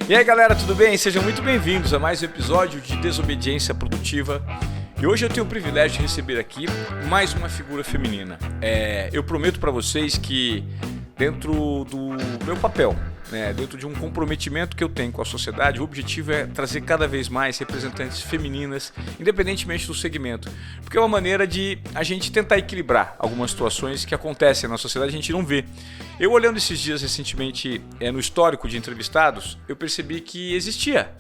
E aí galera, tudo bem? Sejam muito bem-vindos a mais um episódio de Desobediência Produtiva. E hoje eu tenho o privilégio de receber aqui mais uma figura feminina. Eu prometo para vocês que dentro do meu papel, dentro de um comprometimento que eu tenho com a sociedade, o objetivo é trazer cada vez mais representantes femininas, independentemente do segmento. Porque é uma maneira de a gente tentar equilibrar algumas situações que acontecem na sociedade e a gente não vê. Eu olhando esses dias recentemente no histórico de entrevistados, eu percebi que existia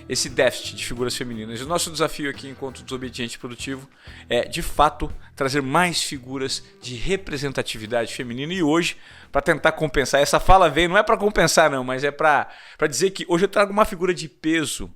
esse déficit de figuras femininas. E o nosso desafio aqui, enquanto desobediente produtivo, é, de fato, trazer mais figuras de representatividade feminina. E hoje, para tentar compensar, essa fala veio, não é para compensar não, mas é para dizer que hoje eu trago uma figura de peso,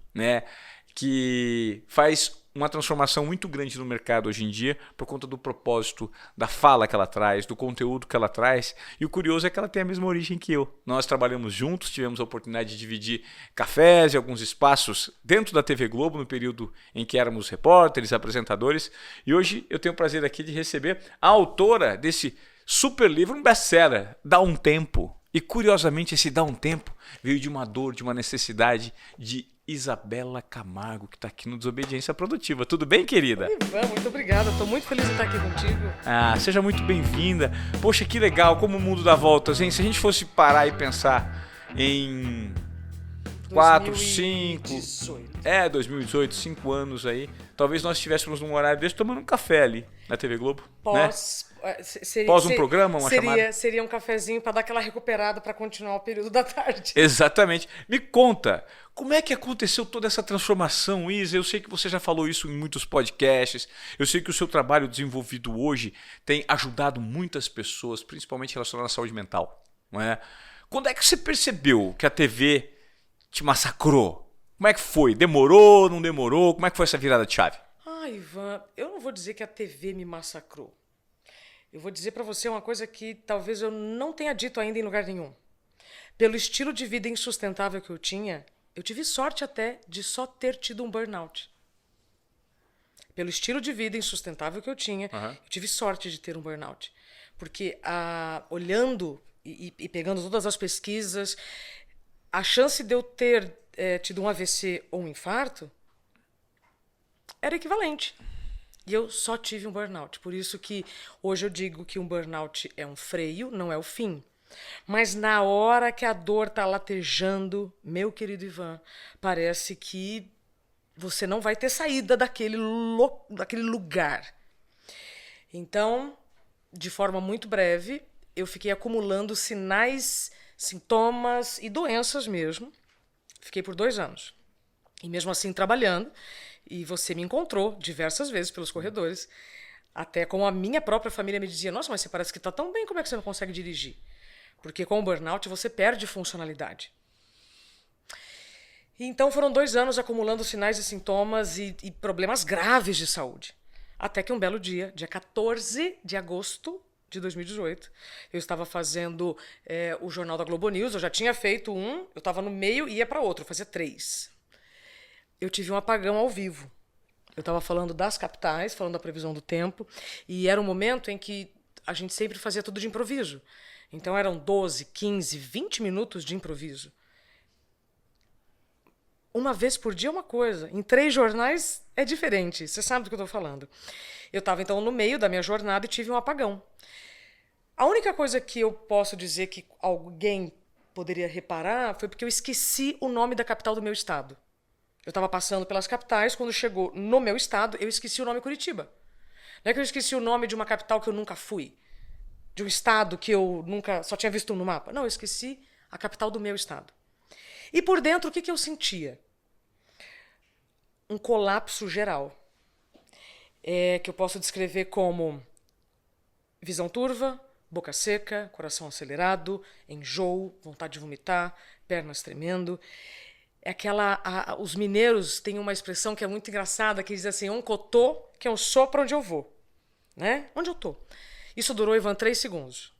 que faz uma transformação muito grande no mercado hoje em dia por conta do propósito, da fala que ela traz, do conteúdo que ela traz. E o curioso é que ela tem a mesma origem que eu. Nós trabalhamos juntos, tivemos a oportunidade de dividir cafés e alguns espaços dentro da TV Globo no período em que éramos repórteres, apresentadores. E hoje eu tenho o prazer aqui de receber a autora desse super livro, um best-seller, Dá um Tempo. E curiosamente esse Dá um Tempo veio de uma dor, de uma necessidade de Isabela Camargo, que está aqui no Desobediência Produtiva. Tudo bem, querida? Oi, Ivan, muito obrigada. Estou muito feliz de estar aqui contigo. Seja muito bem-vinda. Poxa, que legal, como o mundo dá voltas, hein? Se a gente fosse parar e pensar em 2018, 5 anos aí, talvez nós estivéssemos num horário desse tomando um café ali na TV Globo. Pós um programa, uma chamada? Seria um cafezinho para dar aquela recuperada para continuar o período da tarde. Exatamente. Me conta, como é que aconteceu toda essa transformação, Isa? Eu sei que você já falou isso em muitos podcasts, eu sei que o seu trabalho desenvolvido hoje tem ajudado muitas pessoas, principalmente relacionadas à saúde mental, não é? Quando é que você percebeu que a TV te massacrou? Como é que foi? Demorou, não demorou? Como é que foi essa virada de chave? Ivan, eu não vou dizer que a TV me massacrou. Eu vou dizer para você uma coisa que talvez eu não tenha dito ainda em lugar nenhum. Pelo estilo de vida insustentável que eu tinha, eu tive sorte até de só ter tido um burnout. Pelo estilo de vida insustentável que eu tinha, eu tive sorte de ter um burnout. Porque olhando e pegando todas as pesquisas, a chance de eu ter tido um AVC ou um infarto era equivalente. E eu só tive um burnout. Por isso que hoje eu digo que um burnout é um freio, não é o fim. Mas na hora que a dor está latejando, meu querido Ivan, parece que você não vai ter saída daquele lugar. Então, de forma muito breve, eu fiquei acumulando sinais, sintomas e doenças mesmo. Fiquei por 2 anos. E mesmo assim trabalhando. E você me encontrou diversas vezes pelos corredores. Até como a minha própria família me dizia, nossa, mas você parece que está tão bem, como é que você não consegue dirigir? Porque com o burnout você perde funcionalidade. E então foram 2 anos acumulando sinais e sintomas e problemas graves de saúde. Até que um belo dia 14 de agosto de 2018, eu estava fazendo o Jornal da Globo News, eu já tinha feito um, eu estava no meio e ia para outro, eu fazia 3. Eu tive um apagão ao vivo. Eu estava falando das capitais, falando da previsão do tempo, e era um momento em que a gente sempre fazia tudo de improviso. Então eram 12, 15, 20 minutos de improviso. Uma vez por dia é uma coisa, em 3 jornais é diferente, você sabe do que eu estou falando. Eu estava então no meio da minha jornada e tive um apagão. A única coisa que eu posso dizer que alguém poderia reparar foi porque eu esqueci o nome da capital do meu estado. Eu estava passando pelas capitais, quando chegou no meu estado, eu esqueci o nome Curitiba. Não é que eu esqueci o nome de uma capital que eu nunca fui, de um estado que eu nunca só tinha visto no mapa. Não, eu esqueci a capital do meu estado. E por dentro, o que eu sentia? Um colapso geral, que eu posso descrever como visão turva, boca seca, coração acelerado, enjoo, vontade de vomitar, pernas tremendo. Os mineiros têm uma expressão que é muito engraçada, que diz assim, cotô, que é um sopro onde eu vou. Onde eu tô? Isso durou, Ivan, 3 segundos.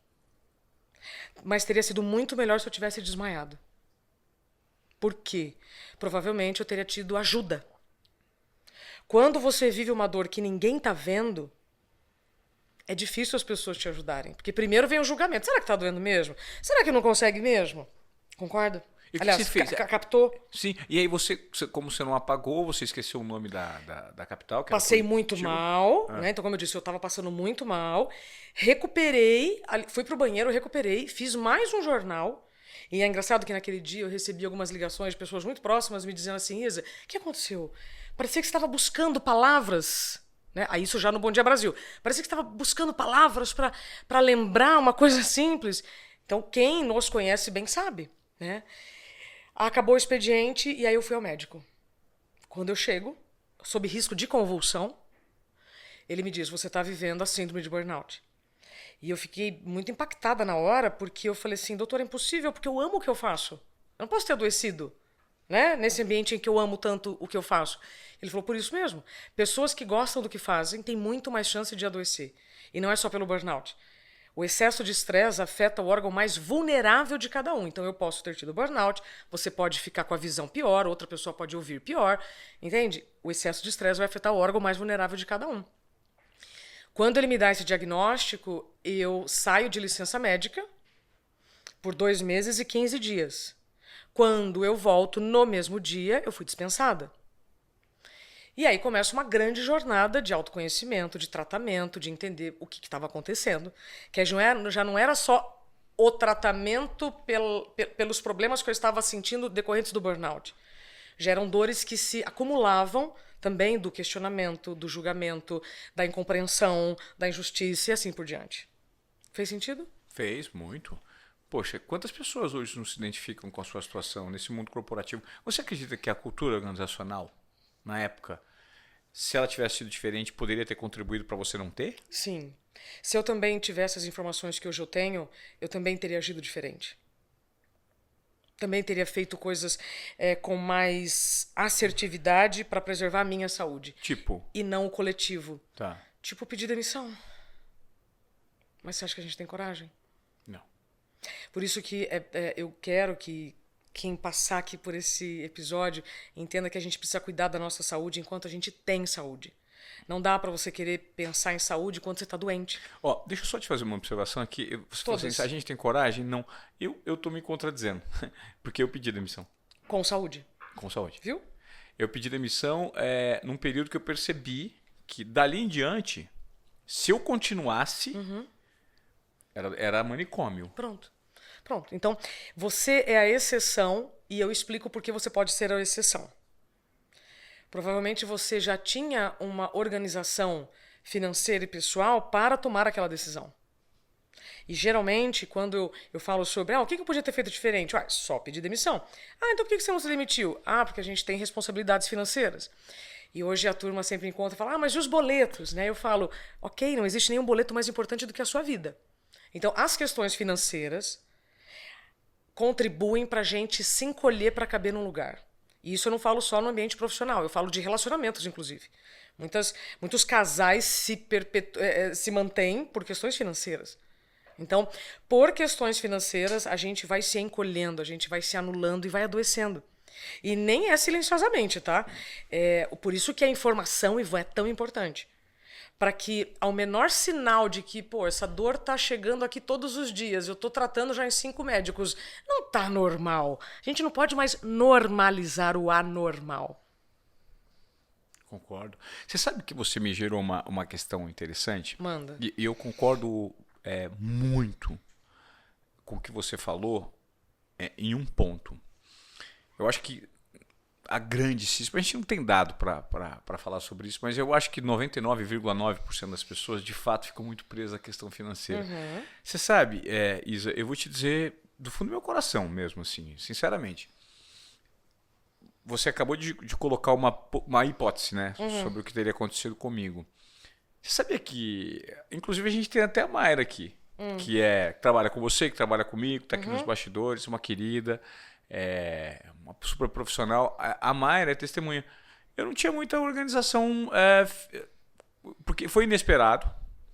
Mas teria sido muito melhor se eu tivesse desmaiado. Por quê? Provavelmente eu teria tido ajuda. Quando você vive uma dor que ninguém está vendo, é difícil as pessoas te ajudarem. Porque primeiro vem o julgamento. Será que está doendo mesmo? Será que não consegue mesmo? Concorda? E o que Aliás, você fez? captou. Sim, e aí como você não apagou, você esqueceu o nome da capital? Que era Passei muito Curitiba? mal, né? Então, como eu disse, eu tava passando muito mal. Recuperei, fui pro banheiro, recuperei, fiz mais um jornal. E é engraçado que naquele dia eu recebi algumas ligações de pessoas muito próximas me dizendo assim: Isa, o que aconteceu? Parecia que você estava buscando palavras, né? Aí isso já no Bom Dia Brasil. Parecia que você estava buscando palavras para lembrar uma coisa simples. Então, quem nos conhece bem sabe, né? Acabou o expediente e aí eu fui ao médico. Quando eu chego, sob risco de convulsão, ele me diz: você está vivendo a síndrome de burnout. E eu fiquei muito impactada na hora, porque eu falei assim: doutor, é impossível, porque eu amo o que eu faço. Eu não posso ter adoecido, né? Nesse ambiente em que eu amo tanto o que eu faço. Ele falou: por isso mesmo. Pessoas que gostam do que fazem têm muito mais chance de adoecer. E não é só pelo burnout. O excesso de estresse afeta o órgão mais vulnerável de cada um. Então, eu posso ter tido burnout, você pode ficar com a visão pior, outra pessoa pode ouvir pior, entende? O excesso de estresse vai afetar o órgão mais vulnerável de cada um. Quando ele me dá esse diagnóstico, eu saio de licença médica por 2 meses e 15 dias. Quando eu volto no mesmo dia, eu fui dispensada. E aí começa uma grande jornada de autoconhecimento, de tratamento, de entender o que estava acontecendo. Que já não era só o tratamento pelos problemas que eu estava sentindo decorrentes do burnout. Já eram dores que se acumulavam também do questionamento, do julgamento, da incompreensão, da injustiça e assim por diante. Fez sentido? Fez, muito. Poxa, quantas pessoas hoje não se identificam com a sua situação nesse mundo corporativo? Você acredita que a cultura organizacional, na época, se ela tivesse sido diferente, poderia ter contribuído para você não ter? Sim. Se eu também tivesse as informações que hoje eu tenho, eu também teria agido diferente. Também teria feito coisas com mais assertividade para preservar a minha saúde. Tipo? E não o coletivo. Tá. Tipo pedir demissão. Mas você acha que a gente tem coragem? Não. Por isso que eu quero que quem passar aqui por esse episódio entenda que a gente precisa cuidar da nossa saúde enquanto a gente tem saúde. Não dá para você querer pensar em saúde quando você está doente. Ó, deixa eu só te fazer uma observação aqui. Você falou assim, a gente tem coragem? Não. Eu tô me contradizendo. Porque eu pedi demissão. Com saúde. Com saúde. Viu? Eu pedi demissão num período que eu percebi que dali em diante, se eu continuasse, era manicômio. Pronto. Então, você é a exceção e eu explico por que você pode ser a exceção. Provavelmente você já tinha uma organização financeira e pessoal para tomar aquela decisão. E geralmente, quando eu falo sobre o que eu podia ter feito diferente? Só pedir demissão. Então por que você não se demitiu? Porque a gente tem responsabilidades financeiras. E hoje a turma sempre encontra e fala, mas e os boletos? Né? Eu falo, ok, não existe nenhum boleto mais importante do que a sua vida. Então, as questões financeiras contribuem para a gente se encolher para caber num lugar. E isso eu não falo só no ambiente profissional, eu falo de relacionamentos, inclusive. Muitos casais se mantêm por questões financeiras. Então, por questões financeiras, a gente vai se encolhendo, a gente vai se anulando e vai adoecendo. E nem é silenciosamente, tá? Por isso que a informação, Ivan, é tão importante. Para que, ao menor sinal de que, essa dor tá chegando aqui todos os dias, eu tô tratando já em 5 médicos, não tá normal. A gente não pode mais normalizar o anormal. Concordo. Você sabe que você me gerou uma questão interessante? Manda. E eu concordo muito com o que você falou em um ponto. Eu acho que a gente não tem dado para falar sobre isso, mas eu acho que 99,9% das pessoas de fato ficam muito presas à questão financeira. Uhum. Você sabe, Isa, eu vou te dizer do fundo do meu coração mesmo, assim, sinceramente. Você acabou de colocar uma hipótese, né, sobre o que teria acontecido comigo. Você sabia que, inclusive a gente tem até a Mayra aqui, que trabalha com você, que trabalha comigo, está aqui nos bastidores, uma querida, uma super profissional. A Mayra é testemunha. Eu não tinha muita organização, porque foi inesperado,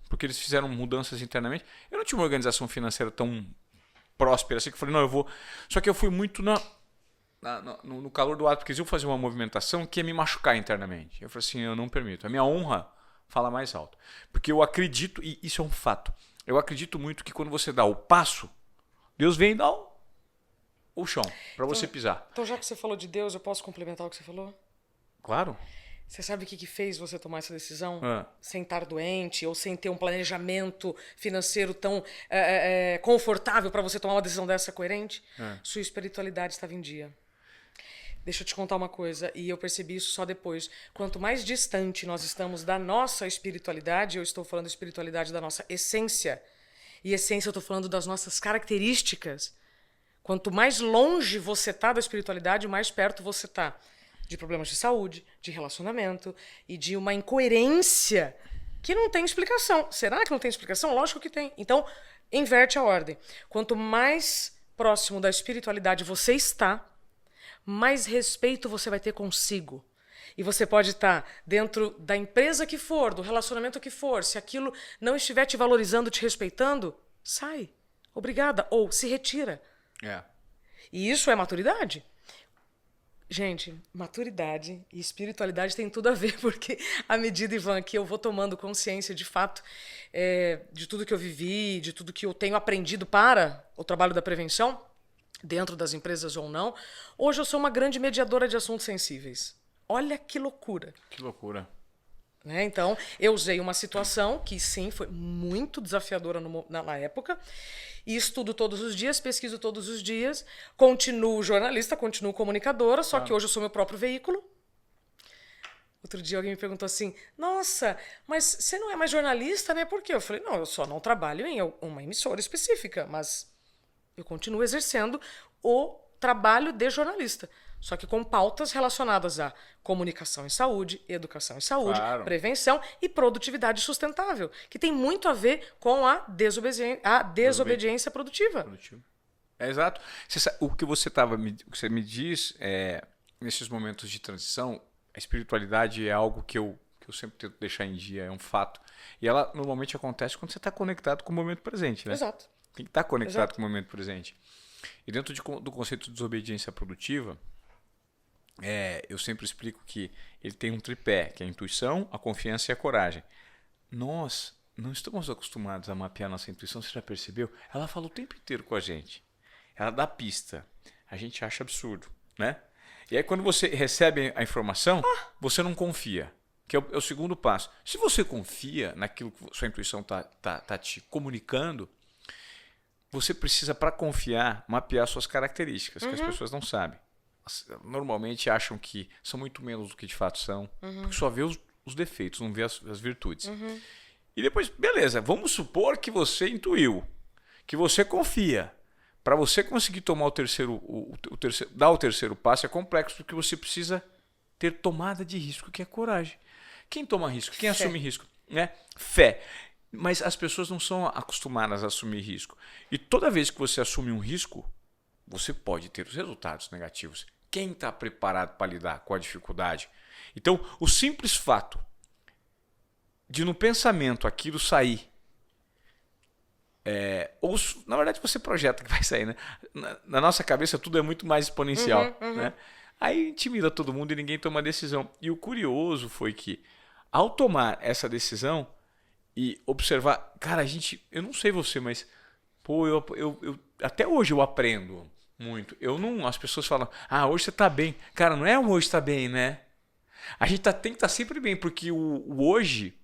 porque eles fizeram mudanças internamente. Eu não tinha uma organização financeira tão próspera assim que eu falei, não, eu vou. Só que eu fui muito no calor do ato, porque eles iam fazer uma movimentação que ia me machucar internamente. Eu falei assim, eu não permito. A minha honra fala mais alto. Porque eu acredito, e isso é um fato, eu acredito muito que quando você dá o passo, Deus vem e dá o chão, para você pisar. Então, já que você falou de Deus, eu posso complementar o que você falou? Claro. Você sabe o que fez você tomar essa decisão? Ah. Sem estar doente ou sem ter um planejamento financeiro tão confortável para você tomar uma decisão dessa coerente? Sua espiritualidade estava em dia. Deixa eu te contar uma coisa, e eu percebi isso só depois. Quanto mais distante nós estamos da nossa espiritualidade, eu estou falando espiritualidade da nossa essência, e essência eu estou falando das nossas características. Quanto mais longe você está da espiritualidade, mais perto você está de problemas de saúde, de relacionamento e de uma incoerência que não tem explicação. Será que não tem explicação? Lógico que tem. Então, inverte a ordem. Quanto mais próximo da espiritualidade você está, mais respeito você vai ter consigo. E você pode estar dentro da empresa que for, do relacionamento que for. Se aquilo não estiver te valorizando, te respeitando, sai. Obrigada. Ou se retira. E isso é maturidade. Gente, maturidade e espiritualidade tem tudo a ver, porque à medida, Ivan, que eu vou tomando consciência de fato de tudo que eu vivi, de tudo que eu tenho aprendido para o trabalho da prevenção, dentro das empresas ou não, hoje eu sou uma grande mediadora de assuntos sensíveis. Olha que loucura. Que loucura. Né? Então, eu usei uma situação que, sim, foi muito desafiadora na época, e estudo todos os dias, pesquiso todos os dias, continuo jornalista, continuo comunicadora, só que hoje eu sou meu próprio veículo. Outro dia alguém me perguntou assim, nossa, mas você não é mais jornalista, né? Por quê? Eu falei, não, eu só não trabalho em uma emissora específica, mas eu continuo exercendo o trabalho de jornalista, só que com pautas relacionadas a comunicação em saúde, educação em saúde, Claro. prevenção e produtividade sustentável, que tem muito a ver com a desobediência produtiva. Exato. O que você me diz nesses momentos de transição, a espiritualidade é algo que eu sempre tento deixar em dia, é um fato. E ela normalmente acontece quando você está conectado com o momento presente, né? Exato. Tem que estar conectado Exato. com o momento presente. E dentro do conceito de desobediência produtiva, eu sempre explico que ele tem um tripé, que é a intuição, a confiança e a coragem. Nós não estamos acostumados a mapear nossa intuição, você já percebeu? Ela fala o tempo inteiro com a gente. Ela dá pista. A gente acha absurdo, né? E aí quando você recebe a informação, você não confia, que é o segundo passo. Se você confia naquilo que sua intuição tá te comunicando, você precisa, para confiar, mapear suas características, que as pessoas não sabem. Normalmente acham que são muito menos do que de fato são, porque só vê os defeitos, não vê as virtudes. E depois, beleza, vamos supor que você intuiu, que você confia. Para você conseguir tomar dar o terceiro passo é complexo, porque você precisa ter tomada de risco, que é coragem. Quem toma risco? Quem assume risco? Né? Fé. Mas as pessoas não são acostumadas a assumir risco. E toda vez que você assume um risco, você pode ter os resultados negativos. Quem está preparado para lidar com a dificuldade? Então, o simples fato de no pensamento aquilo sair, ou na verdade você projeta que vai sair, né? Na nossa cabeça tudo é muito mais exponencial, né? Aí intimida todo mundo e ninguém toma decisão. E o curioso foi que, ao tomar essa decisão e observar, cara, eu não sei você, mas pô, eu até hoje eu aprendo muito. As pessoas falam, hoje você tá bem. Cara, não é o hoje tá bem, né? A gente tem que estar sempre bem, porque o hoje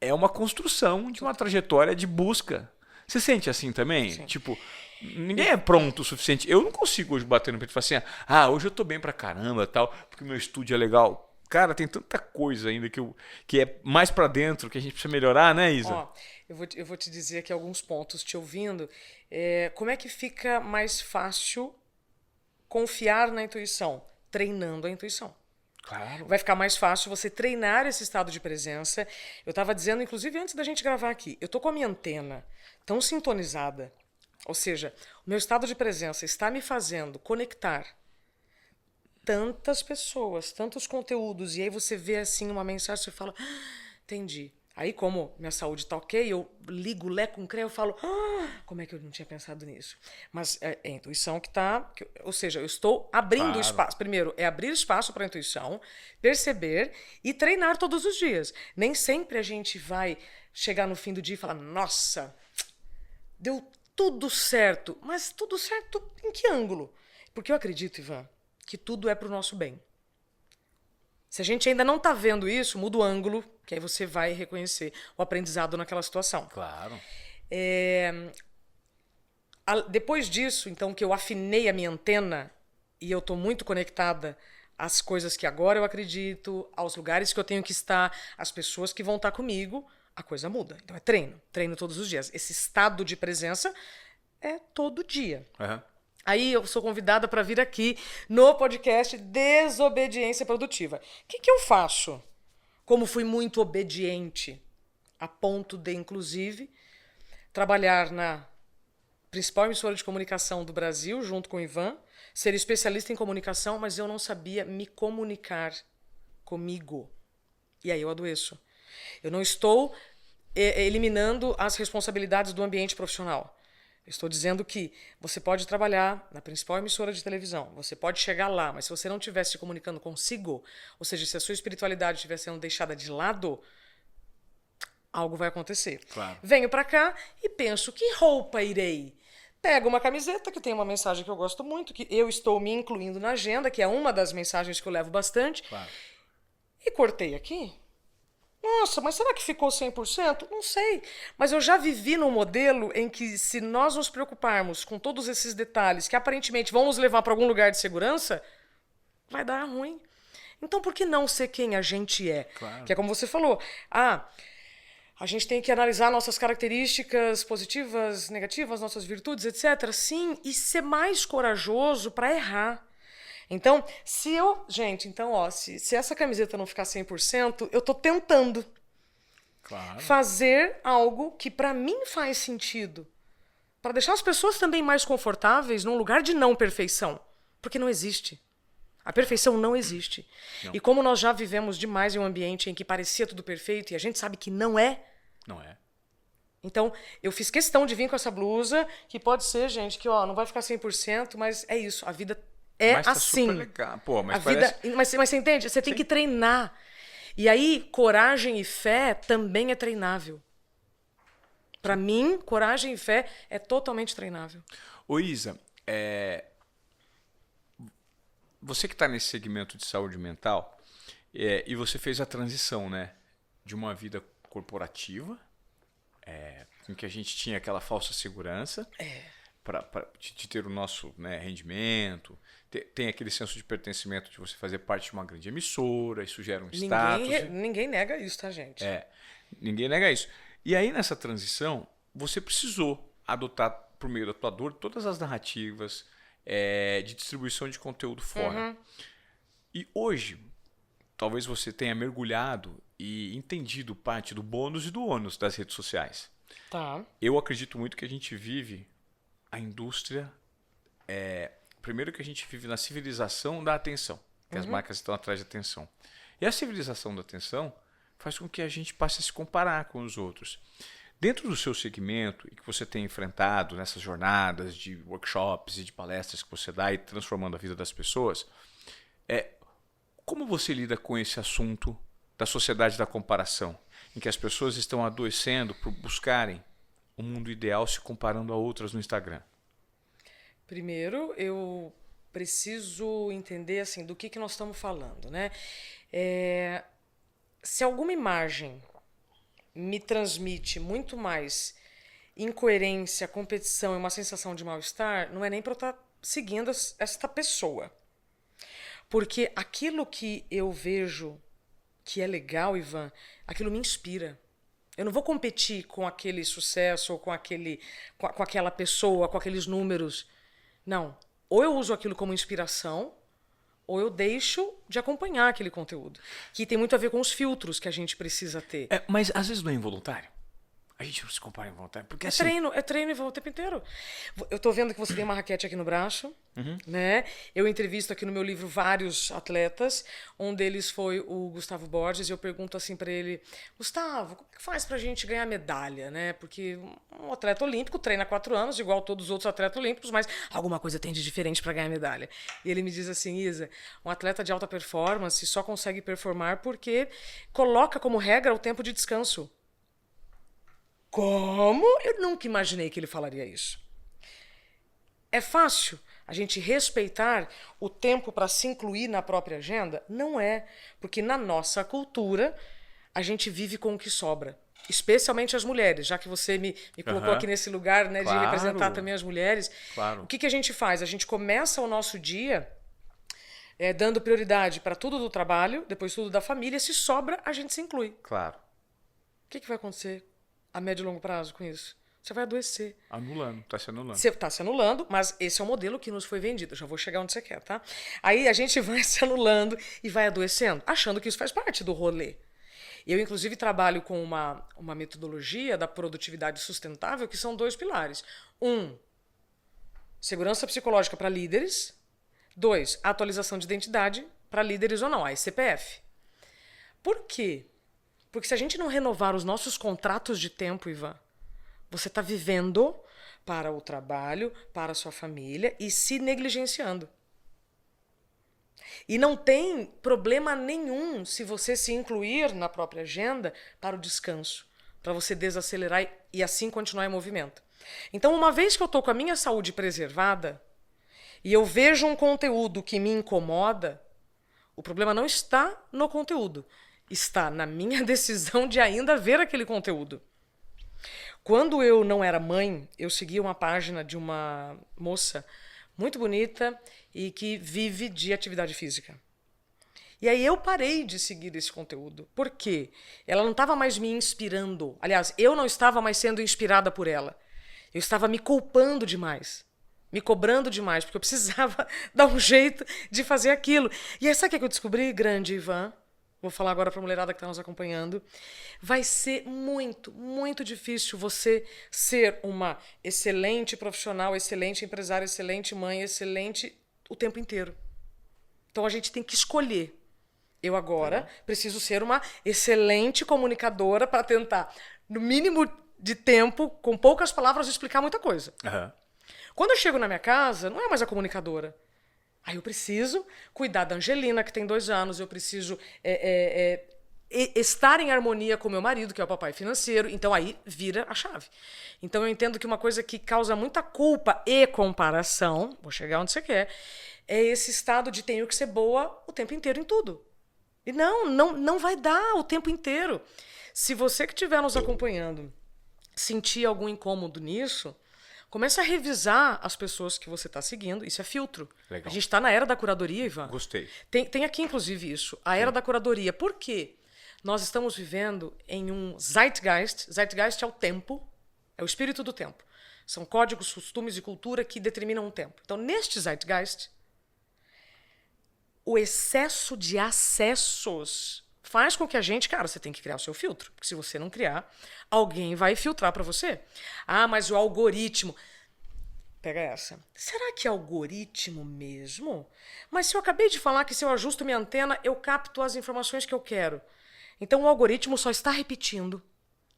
é uma construção de uma trajetória de busca. Você sente assim também? Sim. Tipo, ninguém é pronto o suficiente. Eu não consigo hoje bater no peito e falar assim, hoje eu tô bem pra caramba, tal, porque meu estúdio é legal. Cara, tem tanta coisa ainda que é mais pra dentro, que a gente precisa melhorar, né, Isa? Ó, eu vou te dizer aqui alguns pontos, te ouvindo. Como é que fica mais fácil confiar na intuição? Treinando a intuição. Claro. Vai ficar mais fácil você treinar esse estado de presença. Eu estava dizendo, inclusive, antes da gente gravar aqui, eu tô com a minha antena tão sintonizada, ou seja, o meu estado de presença está me fazendo conectar tantas pessoas, tantos conteúdos, e aí você vê assim uma mensagem, você fala, entendi. Aí, como minha saúde tá ok, eu ligo Lé com Cré, eu falo, como é que eu não tinha pensado nisso? Mas é a intuição que tá... ou seja, eu estou abrindo espaço. Primeiro, é abrir espaço para a intuição, perceber e treinar todos os dias. Nem sempre a gente vai chegar no fim do dia e falar, nossa, deu tudo certo. Mas tudo certo em que ângulo? Porque eu acredito, Ivan, que tudo é para o nosso bem. Se a gente ainda não está vendo isso, muda o ângulo, que aí você vai reconhecer o aprendizado naquela situação. Claro. Depois disso, então, que eu afinei a minha antena e eu estou muito conectada às coisas que agora eu acredito, aos lugares que eu tenho que estar, às pessoas que vão estar comigo, a coisa muda. Então é treino, treino todos os dias. Esse estado de presença é todo dia. Uhum. Aí eu sou convidada para vir aqui no podcast Desobediência Produtiva. O que eu faço? Como fui muito obediente, a ponto de, inclusive, trabalhar na principal emissora de comunicação do Brasil, junto com o Ivan, ser especialista em comunicação, mas eu não sabia me comunicar comigo. E aí eu adoeço. Eu não estou eliminando as responsabilidades do ambiente profissional. Eu estou dizendo que você pode trabalhar na principal emissora de televisão, você pode chegar lá, mas se você não estiver se comunicando consigo, ou seja, se a sua espiritualidade estiver sendo deixada de lado, algo vai acontecer. Claro. Venho para cá e penso, que roupa irei? Pego uma camiseta que tem uma mensagem que eu gosto muito, que eu estou me incluindo na agenda, que é uma das mensagens que eu levo bastante, Claro. e cortei aqui. Nossa, mas será que ficou 100%? Não sei. Mas eu já vivi num modelo em que, se nós nos preocuparmos com todos esses detalhes que aparentemente vão nos levar para algum lugar de segurança, vai dar ruim. Então, por que não ser quem a gente é? Claro. Que é como você falou. A gente tem que analisar nossas características positivas, negativas, nossas virtudes, etc. Sim, e ser mais corajoso para errar. Então, se essa camiseta não ficar 100%, eu tô tentando fazer algo que para mim faz sentido, para deixar as pessoas também mais confortáveis num lugar de não perfeição, porque não existe. A perfeição não existe. Não. E como nós já vivemos demais em um ambiente em que parecia tudo perfeito e a gente sabe que não é. Não é. Então, eu fiz questão de vir com essa blusa, que pode ser, gente, que não vai ficar 100%, mas é isso, a vida mas tá assim. Super legal. Pô, mas a vida, mas você entende? Você tem que treinar. E aí, coragem e fé também é treinável. Para mim, coragem e fé é totalmente treinável. Ô Isa, você que está nesse segmento de saúde mental, e você fez a transição, né, de uma vida corporativa, em que a gente tinha aquela falsa segurança, de ter o nosso, né, rendimento, tem aquele senso de pertencimento de você fazer parte de uma grande emissora, isso gera um status. Ninguém nega isso, tá, gente? Ninguém nega isso. E aí, nessa transição, você precisou adotar, por meio da tua dor, todas as narrativas de distribuição de conteúdo fora. Uhum. E hoje, talvez você tenha mergulhado e entendido parte do bônus e do ônus das redes sociais. Tá. Eu acredito muito que a gente vive a indústria... Primeiro que a gente vive na civilização da atenção, que as marcas estão atrás de atenção. E a civilização da atenção faz com que a gente passe a se comparar com os outros. Dentro do seu segmento, e que você tem enfrentado nessas jornadas de workshops e de palestras que você dá e transformando a vida das pessoas, como você lida com esse assunto da sociedade da comparação, em que as pessoas estão adoecendo por buscarem um mundo ideal se comparando a outras no Instagram? Primeiro, eu preciso entender assim, do que nós estamos falando, né? Se alguma imagem me transmite muito mais incoerência, competição e uma sensação de mal-estar, não é nem para eu estar seguindo esta pessoa. Porque aquilo que eu vejo que é legal, Ivan, aquilo me inspira. Eu não vou competir com aquele sucesso ou com aquela pessoa, com aqueles números. Não. Ou eu uso aquilo como inspiração, ou eu deixo de acompanhar aquele conteúdo. Que tem muito a ver com os filtros que a gente precisa ter. Mas às vezes não é involuntário. A gente não se compara involuntário. Porque assim... treino o tempo inteiro. Eu tô vendo que você tem uma raquete aqui no braço, né? Eu entrevisto aqui no meu livro vários atletas. Um deles foi o Gustavo Borges. E eu pergunto assim para ele: Gustavo, como é que faz pra gente ganhar medalha, né? Porque um atleta olímpico treina 4 anos, igual todos os outros atletas olímpicos, mas alguma coisa tem de diferente para ganhar medalha. E ele me diz assim: Isa, um atleta de alta performance só consegue performar porque coloca como regra o tempo de descanso. Como? Eu nunca imaginei que ele falaria isso. É fácil a gente respeitar o tempo para se incluir na própria agenda? Não é, porque na nossa cultura a gente vive com o que sobra. Especialmente as mulheres, já que você me colocou aqui nesse lugar, né, de representar também as mulheres. Claro. O que a gente faz? A gente começa o nosso dia dando prioridade para tudo do trabalho, depois tudo da família. Se sobra, a gente se inclui. Claro. O que vai acontecer a médio e longo prazo com isso? Você vai adoecer. Anulando, tá se anulando. Você está se anulando, mas esse é o modelo que nos foi vendido. Eu já vou chegar onde você quer, tá? Aí a gente vai se anulando e vai adoecendo, achando que isso faz parte do rolê. Eu, inclusive, trabalho com uma metodologia da produtividade sustentável que são 2 pilares. 1, segurança psicológica para líderes. 2, atualização de identidade para líderes ou não, a CPF. Por quê? Porque se a gente não renovar os nossos contratos de tempo, Ivan, você está vivendo para o trabalho, para a sua família e se negligenciando. E não tem problema nenhum se você se incluir na própria agenda para o descanso, para você desacelerar e assim continuar em movimento. Então, uma vez que eu estou com a minha saúde preservada e eu vejo um conteúdo que me incomoda, o problema não está no conteúdo, está na minha decisão de ainda ver aquele conteúdo. Quando eu não era mãe, eu seguia uma página de uma moça muito bonita e que vive de atividade física. E aí eu parei de seguir esse conteúdo. Por quê? Ela não estava mais me inspirando. Aliás, eu não estava mais sendo inspirada por ela. Eu estava me culpando demais. Me cobrando demais, porque eu precisava dar um jeito de fazer aquilo. E aí, sabe o que eu descobri, grande Ivan? Vou falar agora para a mulherada que está nos acompanhando. Vai ser muito, muito difícil você ser uma excelente profissional, excelente empresária, excelente mãe, excelente o tempo inteiro. Então a gente tem que escolher. Eu agora preciso ser uma excelente comunicadora para tentar, no mínimo de tempo, com poucas palavras, explicar muita coisa. Quando eu chego na minha casa, não é mais a comunicadora. Aí eu preciso cuidar da Angelina, que tem 2 anos, eu preciso estar em harmonia com meu marido, que é o papai financeiro, então aí vira a chave. Então eu entendo que uma coisa que causa muita culpa e comparação, vou chegar onde você quer, é esse estado de tenho que ser boa o tempo inteiro em tudo. E não vai dar o tempo inteiro. Se você que estiver nos acompanhando sentir algum incômodo nisso, comece a revisar as pessoas que você está seguindo. Isso é filtro. Legal. A gente está na era da curadoria, Ivan. Gostei. Tem aqui, inclusive, isso. A era da curadoria. Por quê? Nós estamos vivendo em um zeitgeist. Zeitgeist é o tempo. É o espírito do tempo. São códigos, costumes e cultura que determinam o tempo. Então, neste zeitgeist, o excesso de acessos faz com que a gente... Cara, você tem que criar o seu filtro. Porque se você não criar, alguém vai filtrar para você. Ah, mas o algoritmo... Pega essa. Será que é algoritmo mesmo? Mas se eu acabei de falar que se eu ajusto minha antena, eu capto as informações que eu quero. Então o algoritmo só está repetindo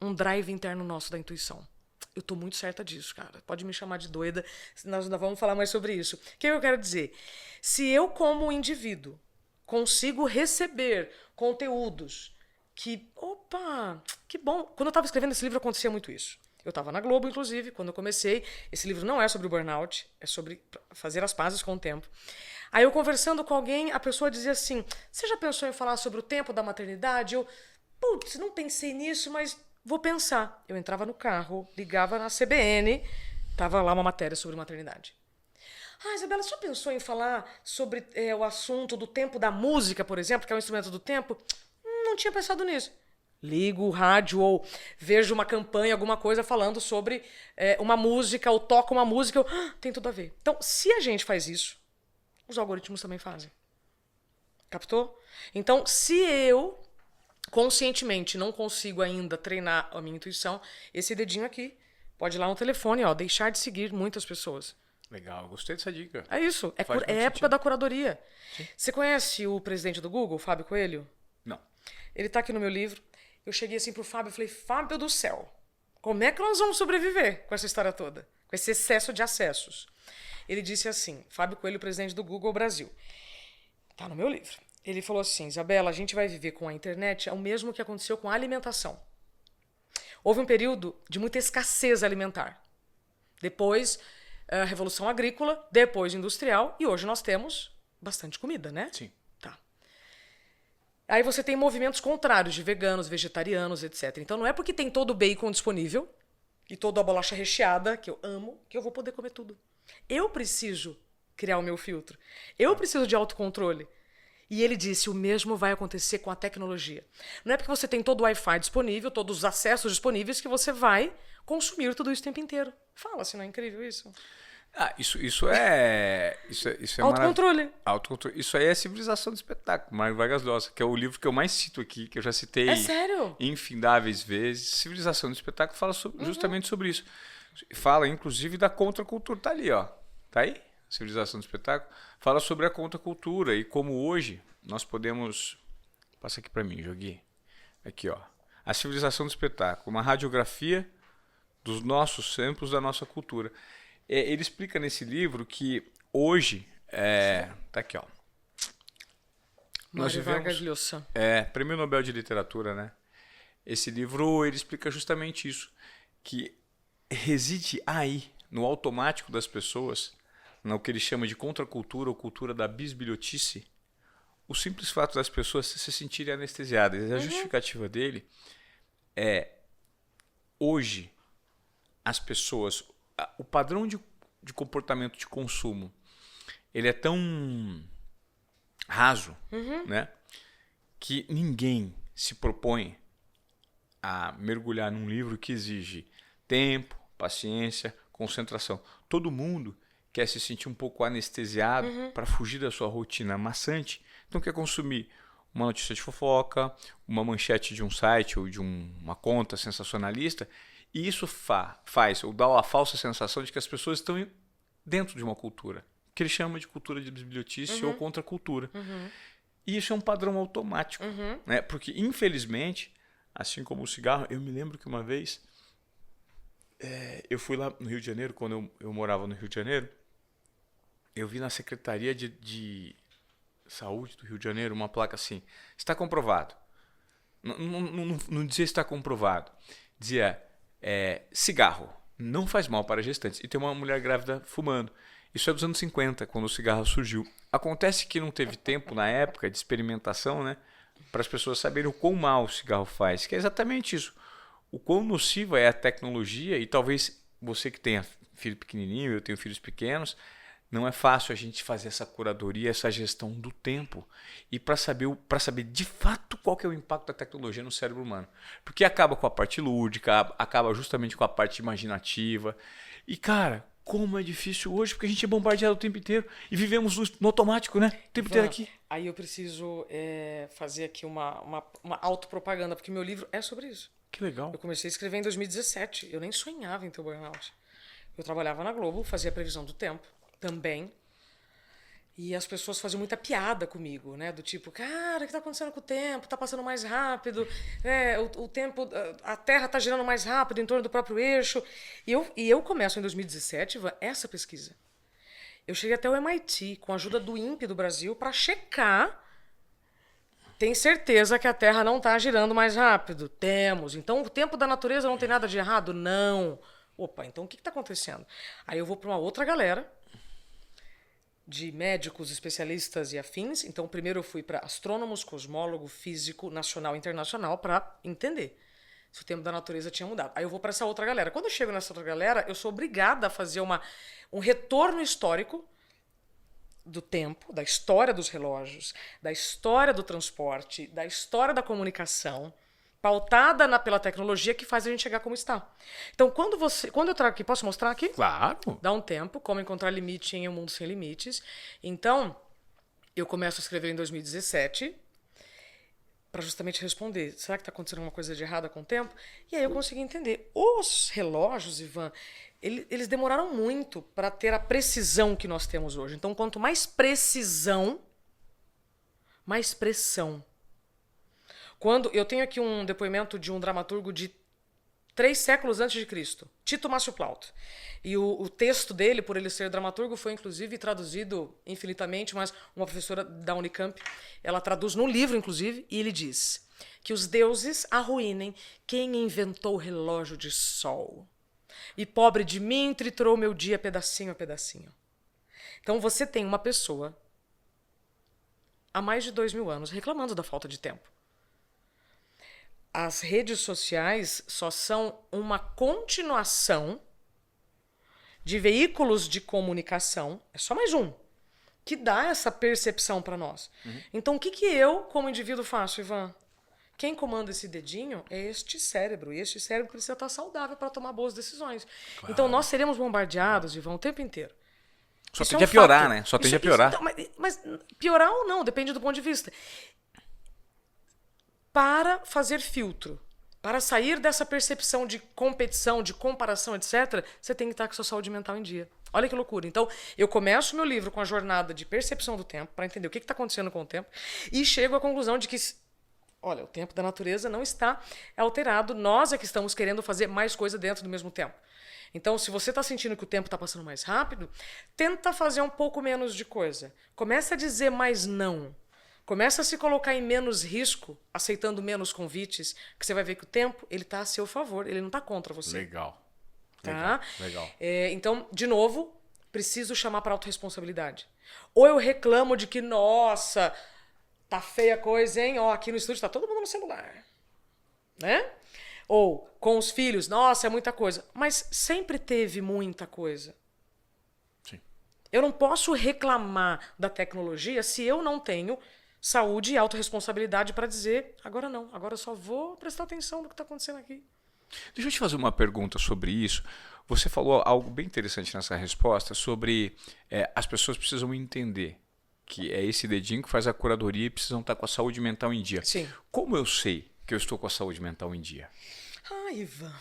um drive interno nosso da intuição. Eu estou muito certa disso, cara. Pode me chamar de doida, nós ainda vamos falar mais sobre isso. O que eu quero dizer? Se eu, como indivíduo, consigo receber conteúdos que... Opa, que bom. Quando eu estava escrevendo esse livro, acontecia muito isso. Eu estava na Globo, inclusive, quando eu comecei. Esse livro não é sobre o burnout, é sobre fazer as pazes com o tempo. Aí eu conversando com alguém, a pessoa dizia assim, você já pensou em falar sobre o tempo da maternidade? Eu, putz, não pensei nisso, mas vou pensar. Eu entrava no carro, ligava na CBN, tava lá uma matéria sobre maternidade. Ah, Isabela, você já pensou em falar sobre o assunto do tempo da música, por exemplo, que é um instrumento do tempo? Não tinha pensado nisso. Ligo o rádio ou vejo uma campanha, alguma coisa falando sobre uma música, ou toco uma música, tem tudo a ver. Então, se a gente faz isso, os algoritmos também fazem. Captou? Então, se eu conscientemente não consigo ainda treinar a minha intuição, esse dedinho aqui pode ir lá no telefone, ó, deixar de seguir muitas pessoas. Legal, gostei dessa dica. É isso, é época da curadoria. Sim. Você conhece o presidente do Google, Fábio Coelho? Não. Ele está aqui no meu livro. Eu cheguei assim pro Fábio e falei, Fábio do céu, como é que nós vamos sobreviver com essa história toda? Com esse excesso de acessos? Ele disse assim, Fábio Coelho, presidente do Google Brasil. Tá no meu livro. Ele falou assim, Isabela, a gente vai viver com a internet o mesmo que aconteceu com a alimentação. Houve um período de muita escassez alimentar. Depois, a Revolução Agrícola, depois Industrial, e hoje nós temos bastante comida, né? Sim. Tá. Aí você tem movimentos contrários de veganos, vegetarianos, etc. Então não é porque tem todo o bacon disponível e toda a bolacha recheada, que eu amo, que eu vou poder comer tudo. Eu preciso criar o meu filtro. Eu preciso de autocontrole. E ele disse, o mesmo vai acontecer com a tecnologia. Não é porque você tem todo o Wi-Fi disponível, todos os acessos disponíveis, que você vai consumir tudo isso o tempo inteiro. Fala, se não é incrível isso? Isso é Autocontrole. Autocontrole. Isso aí é Civilização do Espetáculo, Mário Vargas Llosa, que é o livro que eu mais cito aqui, que eu já citei É sério? infindáveis vezes. Civilização do Espetáculo fala justamente sobre isso. Fala, inclusive, da contracultura. Tá ali, ó. Tá aí? Civilização do Espetáculo. Fala sobre a contracultura e como hoje nós podemos... Passa aqui para mim, Jogui. Aqui, ó. A Civilização do Espetáculo, uma radiografia dos nossos tempos, da nossa cultura. Ele explica nesse livro que hoje... tá aqui, ó. Mário Vargas Llosa. Prêmio Nobel de Literatura, né? Esse livro, ele explica justamente isso. Que reside aí, no automático das pessoas, no que ele chama de contracultura ou cultura da bisbilhotice, o simples fato das pessoas se sentirem anestesiadas. A justificativa dele é, hoje, as pessoas... O padrão de comportamento de consumo, ele é tão raso, né, que ninguém se propõe a mergulhar num livro que exige tempo, paciência, concentração. Todo mundo quer se sentir um pouco anestesiado para fugir da sua rotina maçante, então quer consumir uma notícia de fofoca, uma manchete de um site ou de uma conta sensacionalista. E isso faz ou dá a falsa sensação de que as pessoas estão dentro de uma cultura, que ele chama de cultura de bisbilhotice ou contracultura. E isso é um padrão automático, né? Porque, infelizmente, assim como o cigarro, eu me lembro que uma vez eu fui lá no Rio de Janeiro, quando eu morava no Rio de Janeiro, eu vi na Secretaria de Saúde do Rio de Janeiro uma placa assim, está comprovado. Não dizia está comprovado, dizia... cigarro não faz mal para gestantes. E tem uma mulher grávida fumando. Isso é dos anos 50, quando o cigarro surgiu. Acontece que não teve tempo na época de experimentação, né, para as pessoas saberem o quão mal o cigarro faz. Que é exatamente isso. O quão nociva é a tecnologia. E talvez você que tenha filho pequenininho, eu tenho filhos pequenos, não é fácil a gente fazer essa curadoria, essa gestão do tempo. E para saber de fato qual que é o impacto da tecnologia no cérebro humano. Porque acaba com a parte lúdica, acaba justamente com a parte imaginativa. E, cara, como é difícil hoje, porque a gente é bombardeado o tempo inteiro e vivemos no automático, né? O tempo inteiro aqui. Aí eu preciso fazer aqui uma autopropaganda, porque meu livro é sobre isso. Que legal. Eu comecei a escrever em 2017. Eu nem sonhava em ter o burnout. Eu trabalhava na Globo, fazia previsão do tempo também. E as pessoas faziam muita piada comigo, né? Do tipo, cara, o que está acontecendo com o tempo? Está passando mais rápido, o tempo, a Terra está girando mais rápido em torno do próprio eixo. E eu começo em 2017 essa pesquisa. Eu cheguei até o MIT, com a ajuda do INPE do Brasil, para checar. Tem certeza que a Terra não está girando mais rápido? Temos. Então o tempo da natureza não tem nada de errado? Não. Opa, então o que está acontecendo? Aí eu vou para uma outra galera, de médicos, especialistas e afins. Então, primeiro eu fui para astrônomos, cosmólogo, físico, nacional e internacional, para entender se o tempo da natureza tinha mudado. Aí eu vou para essa outra galera. Quando eu chego nessa outra galera, eu sou obrigada a fazer um retorno histórico do tempo, da história dos relógios, da história do transporte, da história da comunicação, pautada pela tecnologia que faz a gente chegar como está. Então, quando eu trago aqui, posso mostrar aqui? Claro. Dá um tempo, como encontrar limite em Um Mundo Sem Limites. Então, eu começo a escrever em 2017 para justamente responder, será que está acontecendo alguma coisa de errada com o tempo? E aí eu consegui entender. Os relógios, Ivan, eles demoraram muito para ter a precisão que nós temos hoje. Então, quanto mais precisão, mais pressão. Quando eu tenho aqui um depoimento de um dramaturgo de 3 séculos antes de Cristo, Tito Márcio Plauto. E o texto dele, por ele ser dramaturgo, foi inclusive traduzido infinitamente, mas uma professora da Unicamp, ela traduz no livro, inclusive, e ele diz que os deuses arruinem quem inventou o relógio de sol. E pobre de mim, triturou meu dia pedacinho a pedacinho. Então você tem uma pessoa há mais de 2000 anos reclamando da falta de tempo. As redes sociais só são uma continuação de veículos de comunicação, é só mais um, que dá essa percepção para nós. Então, o que eu, como indivíduo, faço, Ivan? Quem comanda esse dedinho é este cérebro, e este cérebro precisa estar saudável para tomar boas decisões. Claro. Então, nós seremos bombardeados, Ivan, o tempo inteiro. Só tende a piorar, né? Só tende a piorar. Então, mas piorar ou não, depende do ponto de vista. Para fazer filtro, para sair dessa percepção de competição, de comparação, etc., você tem que estar com a sua saúde mental em dia. Olha que loucura. Então, eu começo meu livro com a jornada de percepção do tempo, para entender o que está acontecendo com o tempo, e chego à conclusão de que, olha, o tempo da natureza não está alterado, nós é que estamos querendo fazer mais coisa dentro do mesmo tempo. Então, se você está sentindo que o tempo está passando mais rápido, tenta fazer um pouco menos de coisa. Começa a dizer mais não. Começa a se colocar em menos risco, aceitando menos convites, que você vai ver que o tempo ele está a seu favor, ele não está contra você. Legal. Tá? Legal. Então, de novo, preciso chamar para autorresponsabilidade. Ou eu reclamo de que, nossa, tá feia a coisa, hein? Ó, aqui no estúdio está todo mundo no celular. Né? Ou com os filhos, nossa, é muita coisa. Mas sempre teve muita coisa. Sim. Eu não posso reclamar da tecnologia se eu não tenho saúde e autorresponsabilidade para dizer, agora não, agora eu só vou prestar atenção no que está acontecendo aqui. Deixa eu te fazer uma pergunta sobre isso. Você falou algo bem interessante nessa resposta sobre as pessoas precisam entender que é esse dedinho que faz a curadoria e precisam estar com a saúde mental em dia. Sim. Como eu sei que eu estou com a saúde mental em dia? Ai, Ivan,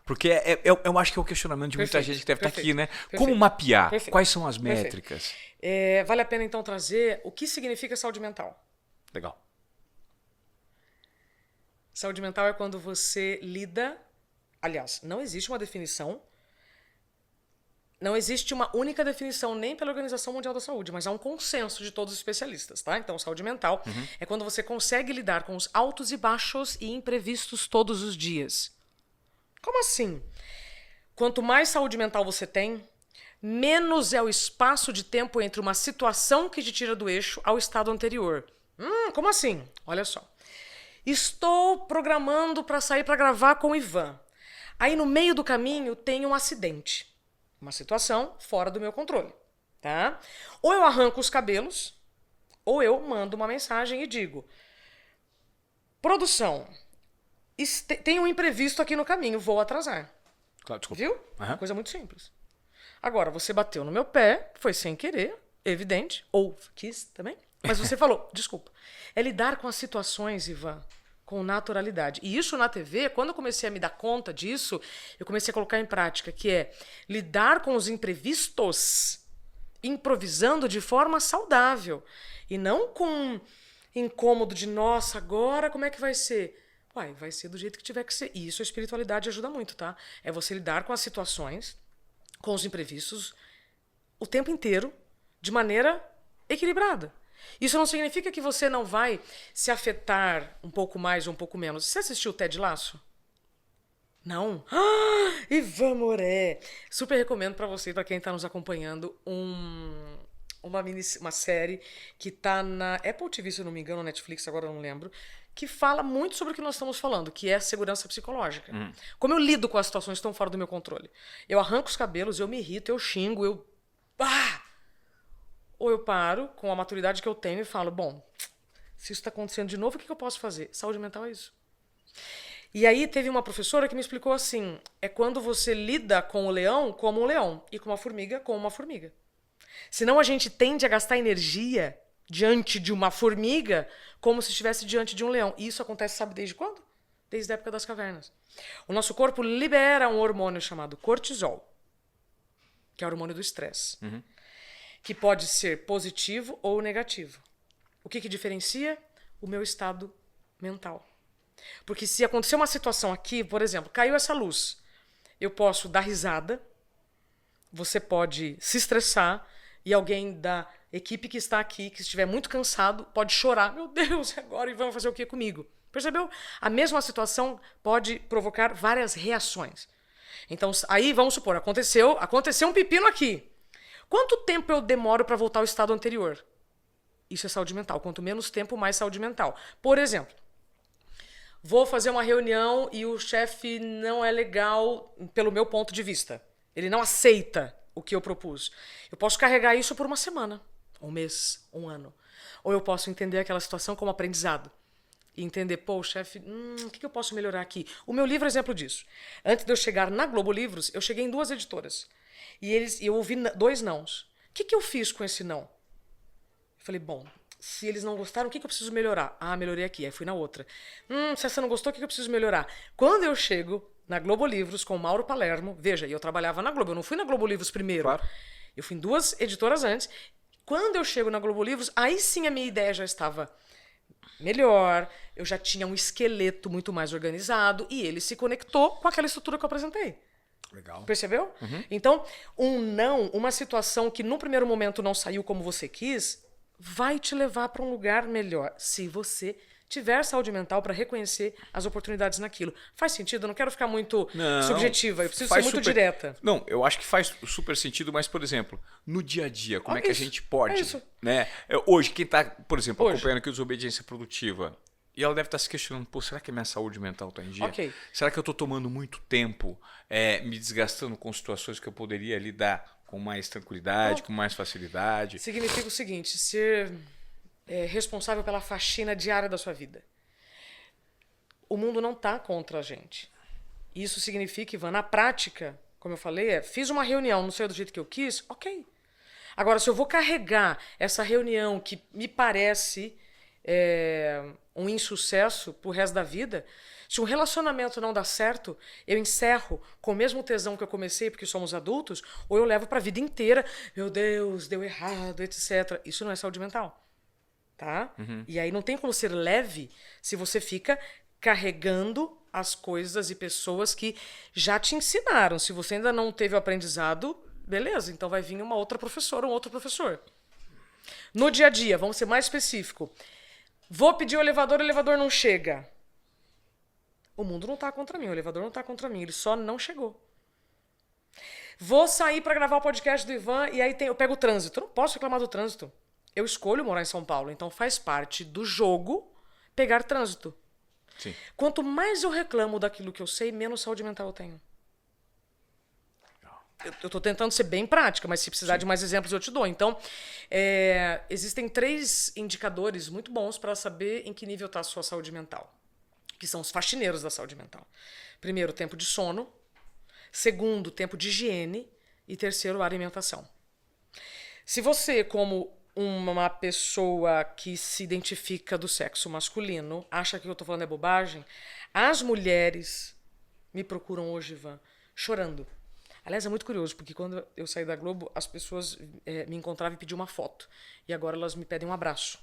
porque eu acho que é o questionamento de muita gente que deve estar aqui, né? Como mapear? Quais são as métricas? Vale a pena, então, trazer o que significa saúde mental. Legal. Saúde mental é quando você lida... Aliás, não existe uma definição. Não existe uma única definição nem pela Organização Mundial da Saúde, mas há um consenso de todos os especialistas, tá? Então, saúde mental é quando você consegue lidar com os altos e baixos e imprevistos todos os dias. Como assim? Quanto mais saúde mental você tem, menos é o espaço de tempo entre uma situação que te tira do eixo ao estado anterior. Como assim? Olha só. Estou programando para sair para gravar com o Ivan. Aí no meio do caminho tem um acidente. Uma situação fora do meu controle. Tá? Ou eu arranco os cabelos, ou eu mando uma mensagem e digo: produção, tem um imprevisto aqui no caminho, vou atrasar. Claro, desculpa. Viu? Uma coisa muito simples. Agora, você bateu no meu pé, foi sem querer, evidente, ou quis também, mas você falou, desculpa. É lidar com as situações, Ivan, com naturalidade. E isso na TV, quando eu comecei a me dar conta disso, eu comecei a colocar em prática, que é lidar com os imprevistos, improvisando de forma saudável. E não com incômodo de, nossa, agora como é que vai ser? Uai, vai ser do jeito que tiver que ser. E isso a espiritualidade ajuda muito, tá? É você lidar com as situações, com os imprevistos, o tempo inteiro, de maneira equilibrada. Isso não significa que você não vai se afetar um pouco mais ou um pouco menos. Você assistiu o Ted Lasso? Não? Ivan Moré! Super recomendo para você, para quem está nos acompanhando, uma série que está na Apple TV, se eu não me engano, Netflix, agora eu não lembro, que fala muito sobre o que nós estamos falando, que é a segurança psicológica. Como eu lido com as situações que estão fora do meu controle. Eu arranco os cabelos, eu me irrito, eu xingo, ou eu paro com a maturidade que eu tenho e falo, bom, se isso está acontecendo de novo, o que eu posso fazer? Saúde mental é isso. E aí teve uma professora que me explicou assim, é quando você lida com o leão como um leão e com uma formiga como uma formiga. Senão a gente tende a gastar energia diante de uma formiga como se estivesse diante de um leão. E isso acontece, sabe desde quando? Desde a época das cavernas. O nosso corpo libera um hormônio chamado cortisol, que é o hormônio do estresse, que pode ser positivo ou negativo. O que diferencia? O meu estado mental. Porque se acontecer uma situação aqui, por exemplo, caiu essa luz, eu posso dar risada, você pode se estressar e alguém da equipe que está aqui, que estiver muito cansado, pode chorar. Meu Deus, agora vão fazer o que comigo? Percebeu? A mesma situação pode provocar várias reações. Então, aí vamos supor, aconteceu um pepino aqui. Quanto tempo eu demoro para voltar ao estado anterior? Isso é saúde mental. Quanto menos tempo, mais saúde mental. Por exemplo, vou fazer uma reunião e o chefe não é legal pelo meu ponto de vista. Ele não aceita o que eu propus. Eu posso carregar isso por uma semana, um mês, um ano. Ou eu posso entender aquela situação como aprendizado. E entender, pô, o chefe, o que eu posso melhorar aqui? O meu livro é exemplo disso. Antes de eu chegar na Globo Livros, eu cheguei em 2 editoras. E eu ouvi 2 nãos. O que eu fiz com esse não? Eu falei, bom, se eles não gostaram, o que eu preciso melhorar? Ah, melhorei aqui. Aí fui na outra. Se essa não gostou, o que eu preciso melhorar? Quando eu chego na Globo Livros com o Mauro Palermo, veja, eu trabalhava na Globo, eu não fui na Globo Livros primeiro. Claro. Eu fui em 2 editoras antes. Quando eu chego na Globo Livros, aí sim a minha ideia já estava melhor, eu já tinha um esqueleto muito mais organizado e ele se conectou com aquela estrutura que eu apresentei. Legal. Percebeu? Então, uma situação que no primeiro momento não saiu como você quis, vai te levar para um lugar melhor se você tiver saúde mental para reconhecer as oportunidades naquilo. Faz sentido? Eu não quero ficar muito subjetiva, eu preciso ser muito direta. Não, eu acho que faz super sentido, mas, por exemplo, no dia a dia, como é que a gente pode... né? Hoje, quem está, por exemplo, acompanhando aqui o Desobediência Produtiva, e ela deve estar se questionando, pô, será que a minha saúde mental está em dia? Será que eu estou tomando muito tempo me desgastando com situações que eu poderia lidar com mais tranquilidade, com mais facilidade? Significa o seguinte, ser... responsável pela faxina diária da sua vida. O mundo não está contra a gente. Isso significa, Ivan, na prática, como eu falei, fiz uma reunião, não saiu do jeito que eu quis, ok. Agora, se eu vou carregar essa reunião que me parece um insucesso pro resto da vida, se um relacionamento não dá certo, eu encerro com o mesmo tesão que eu comecei, porque somos adultos, ou eu levo para a vida inteira, meu Deus, deu errado, etc. Isso não é saúde mental. Tá? E aí não tem como ser leve se você fica carregando as coisas e pessoas que já te ensinaram. Se você ainda não teve o aprendizado, beleza, então vai vir uma outra professora, um outro professor. No dia a dia, vamos ser mais específico. Vou pedir o elevador não chega. O mundo não está contra mim, o elevador não está contra mim, ele só não chegou. Vou sair para gravar o podcast do Ivan e aí eu pego o trânsito. Eu não posso reclamar do trânsito. Eu escolho morar em São Paulo, então faz parte do jogo pegar trânsito. Sim. Quanto mais eu reclamo daquilo que eu sei, menos saúde mental eu tenho. Eu estou tentando ser bem prática, mas se precisar de mais exemplos eu te dou. Então, existem 3 indicadores muito bons para saber em que nível está a sua saúde mental, que são os faxineiros da saúde mental. Primeiro, tempo de sono. Segundo, tempo de higiene. E terceiro, alimentação. Se você, como uma pessoa que se identifica do sexo masculino, acha que o que eu estou falando é bobagem, as mulheres me procuram hoje, Ivan, chorando. Aliás, é muito curioso, porque quando eu saí da Globo, as pessoas me encontravam e pediam uma foto. E agora elas me pedem um abraço.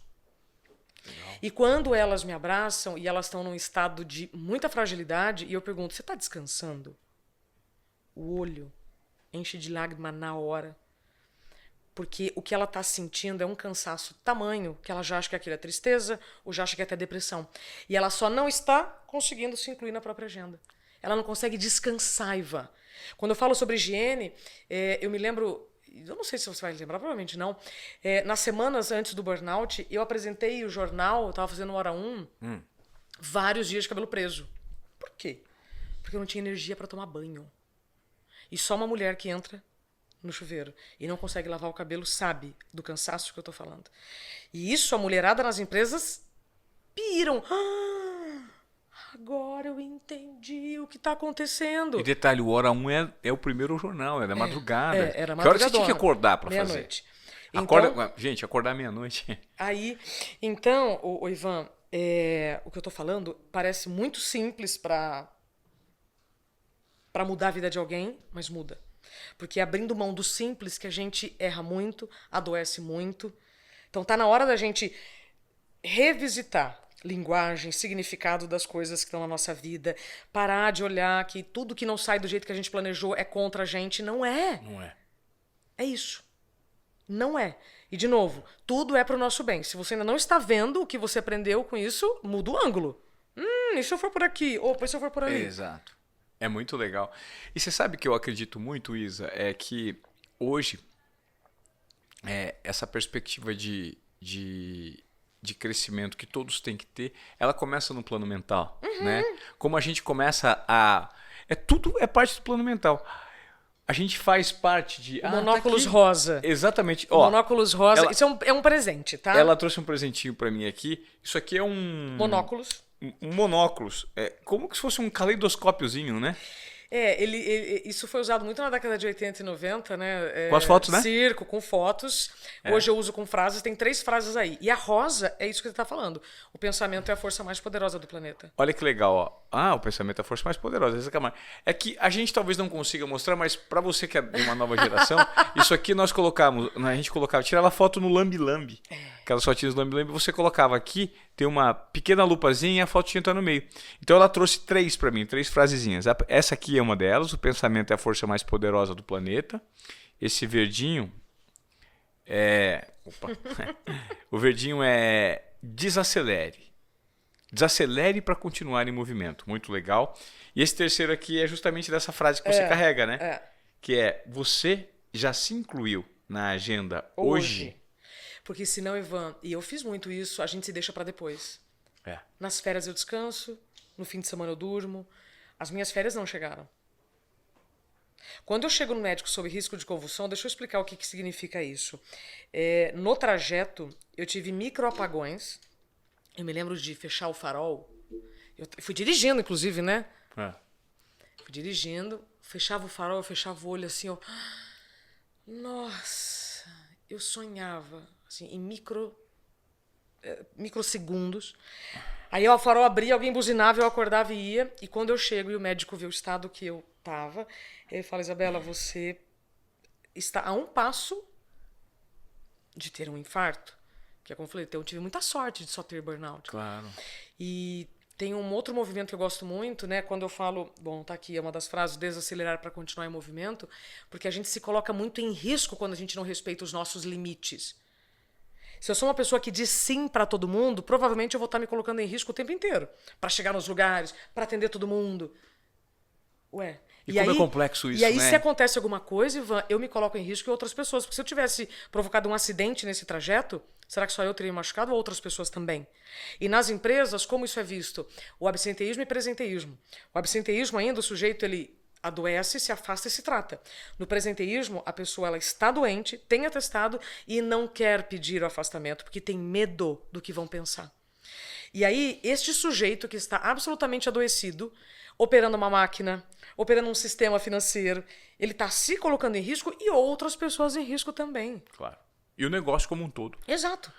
Legal. E quando elas me abraçam e elas estão num estado de muita fragilidade, e eu pergunto, você está descansando? O olho enche de lágrima na hora. Porque o que ela está sentindo é um cansaço tamanho que ela já acha que aquilo é tristeza ou já acha que é até depressão. E ela só não está conseguindo se incluir na própria agenda. Ela não consegue descansar, Ivan. Quando eu falo sobre higiene, eu me lembro... Eu não sei se você vai lembrar, provavelmente não. Nas semanas antes do burnout, eu apresentei o jornal, eu estava fazendo Hora 1, vários dias de cabelo preso. Por quê? Porque eu não tinha energia para tomar banho. E só uma mulher que entra no chuveiro e não consegue lavar o cabelo sabe do cansaço que eu tô falando. E isso a mulherada nas empresas piram. Agora eu entendi o que tá acontecendo. E detalhe, o Hora 1 é o primeiro jornal, é da madrugada. Era madrugada. Que hora você tinha que acordar para fazer? Meia-noite. Gente, acordar meia-noite. Aí, então, o Ivan, o que eu tô falando parece muito simples para mudar a vida de alguém, mas muda. Porque é abrindo mão do simples que a gente erra muito, adoece muito. Então tá na hora da gente revisitar linguagem, significado das coisas que estão na nossa vida, parar de olhar que tudo que não sai do jeito que a gente planejou é contra a gente. Não é. Não é. É isso. Não é. E, de novo, tudo é pro nosso bem. Se você ainda não está vendo o que você aprendeu com isso, muda o ângulo. E se eu for por aqui? Ou se eu for por ali? Exato. É muito legal. E você sabe que eu acredito muito, Isa, é que hoje essa perspectiva de crescimento que todos têm que ter, ela começa no plano mental, né? Como a gente começa a... tudo é parte do plano mental. A gente faz parte de... O monóculos tá aqui. rosa. Exatamente. O monóculos rosa. Isso é um presente, tá? Ela trouxe um presentinho pra mim aqui. Isso aqui é um... Monóculos. Um monóculos. É como se fosse um caleidoscópiozinho, né? Isso foi usado muito na década de 80 e 90, né? Com as fotos, né? Circo, com fotos. Hoje eu uso com frases, tem 3 frases aí. E a rosa é isso que você está falando. O pensamento é a força mais poderosa do planeta. Olha que legal, ó. O pensamento é a força mais poderosa. É que a gente talvez não consiga mostrar, mas para você que é de uma nova geração, isso aqui nós colocamos, a gente colocava, tirava foto no Lambi Lambi. Aquelas fotinhas do Lambi Lambi, você colocava aqui, tem uma pequena lupazinha e a foto tinha que estar no meio. Então ela trouxe 3 para mim, 3 frasezinhas. Essa aqui é uma delas, o pensamento é a força mais poderosa do planeta. Esse verdinho o verdinho é desacelere. Desacelere para continuar em movimento. Muito legal. E esse terceiro aqui é justamente dessa frase que você carrega, né? Que é, você já se incluiu na agenda hoje? Porque senão, Ivan, e eu fiz muito isso, a gente se deixa para depois. Nas férias eu descanso, no fim de semana eu durmo. As minhas férias não chegaram. Quando eu chego no médico sob risco de convulsão, deixa eu explicar o que significa isso. No trajeto, eu tive microapagões. Eu me lembro de fechar o farol. Eu fui dirigindo, inclusive, né? Fui dirigindo, fechava o farol, eu fechava o olho assim, ó. Nossa, eu sonhava, assim, em microsegundos. Aí o farol abria, alguém buzinava, eu acordava e ia. E quando eu chego e o médico vê o estado que eu tava, ele fala, Isabela, você está a um passo de ter um infarto. Que é como eu falei, eu tive muita sorte de só ter burnout. Claro. E tem um outro movimento que eu gosto muito, né? Quando eu falo, tá aqui, é uma das frases, desacelerar para continuar em movimento, porque a gente se coloca muito em risco quando a gente não respeita os nossos limites. Se eu sou uma pessoa que diz sim para todo mundo, provavelmente eu vou estar me colocando em risco o tempo inteiro. Para chegar nos lugares, para atender todo mundo. E como é complexo isso, né? E aí, né? se acontece alguma coisa, Ivan, eu me coloco em risco e outras pessoas. Porque se eu tivesse provocado um acidente nesse trajeto, será que só eu teria machucado ou outras pessoas também? E nas empresas, como isso é visto? O absenteísmo e presenteísmo. O absenteísmo ainda, o sujeito, ele adoece, se afasta e se trata. No presenteísmo, a pessoa ela está doente, tem atestado e não quer pedir o afastamento, porque tem medo do que vão pensar. E aí, este sujeito que está absolutamente adoecido, operando uma máquina, operando um sistema financeiro, ele está se colocando em risco e outras pessoas em risco também. Claro. E o negócio como um todo. Exato.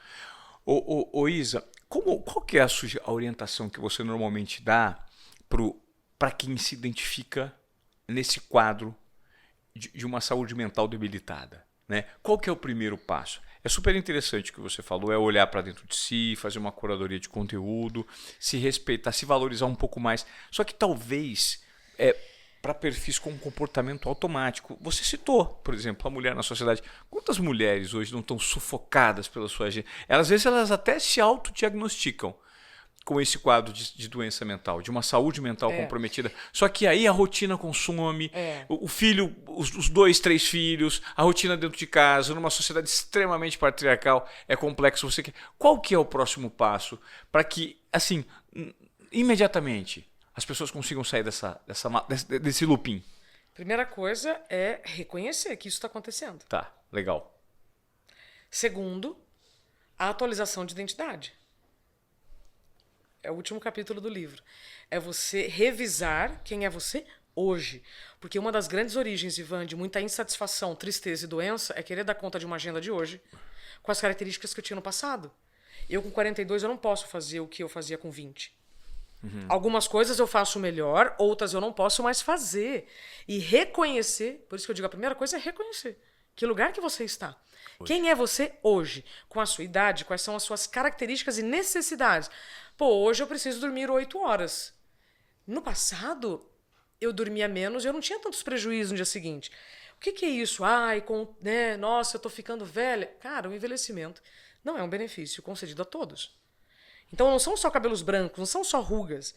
Ô Isa, qual que é a orientação que você normalmente dá para quem se identifica nesse quadro de uma saúde mental debilitada, né? Qual que é o primeiro passo? É super interessante o que você falou, é olhar para dentro de si, fazer uma curadoria de conteúdo, se respeitar, se valorizar um pouco mais. Só que talvez, para perfis com um comportamento automático. Você citou, por exemplo, a mulher na sociedade. Quantas mulheres hoje não estão sufocadas pela sua agenda? Às vezes elas até se autodiagnosticam com esse quadro de doença mental, de uma saúde mental comprometida. Só que aí a rotina consome, o filho, os 2, 3 filhos, a rotina dentro de casa, numa sociedade extremamente patriarcal, é complexo. Qual que é o próximo passo para que, assim, imediatamente, as pessoas consigam sair desse looping? Primeira coisa é reconhecer que isso está acontecendo. Tá, legal. Segundo, a atualização de identidade. É o último capítulo do livro. É você revisar quem é você hoje. Porque uma das grandes origens, Ivan, de muita insatisfação, tristeza e doença é querer dar conta de uma agenda de hoje com as características que eu tinha no passado. Eu, com 42, eu não posso fazer o que eu fazia com 20. Algumas coisas eu faço melhor, outras eu não posso mais fazer. E reconhecer, por isso que eu digo, a primeira coisa é reconhecer que lugar que você está. Hoje. Quem é você hoje? Com a sua idade, quais são as suas características e necessidades? Hoje eu preciso dormir 8 horas. No passado, eu dormia menos e eu não tinha tantos prejuízos no dia seguinte. O que é isso? Nossa, eu tô ficando velha. Cara, o envelhecimento não é um benefício concedido a todos. Então não são só cabelos brancos, não são só rugas.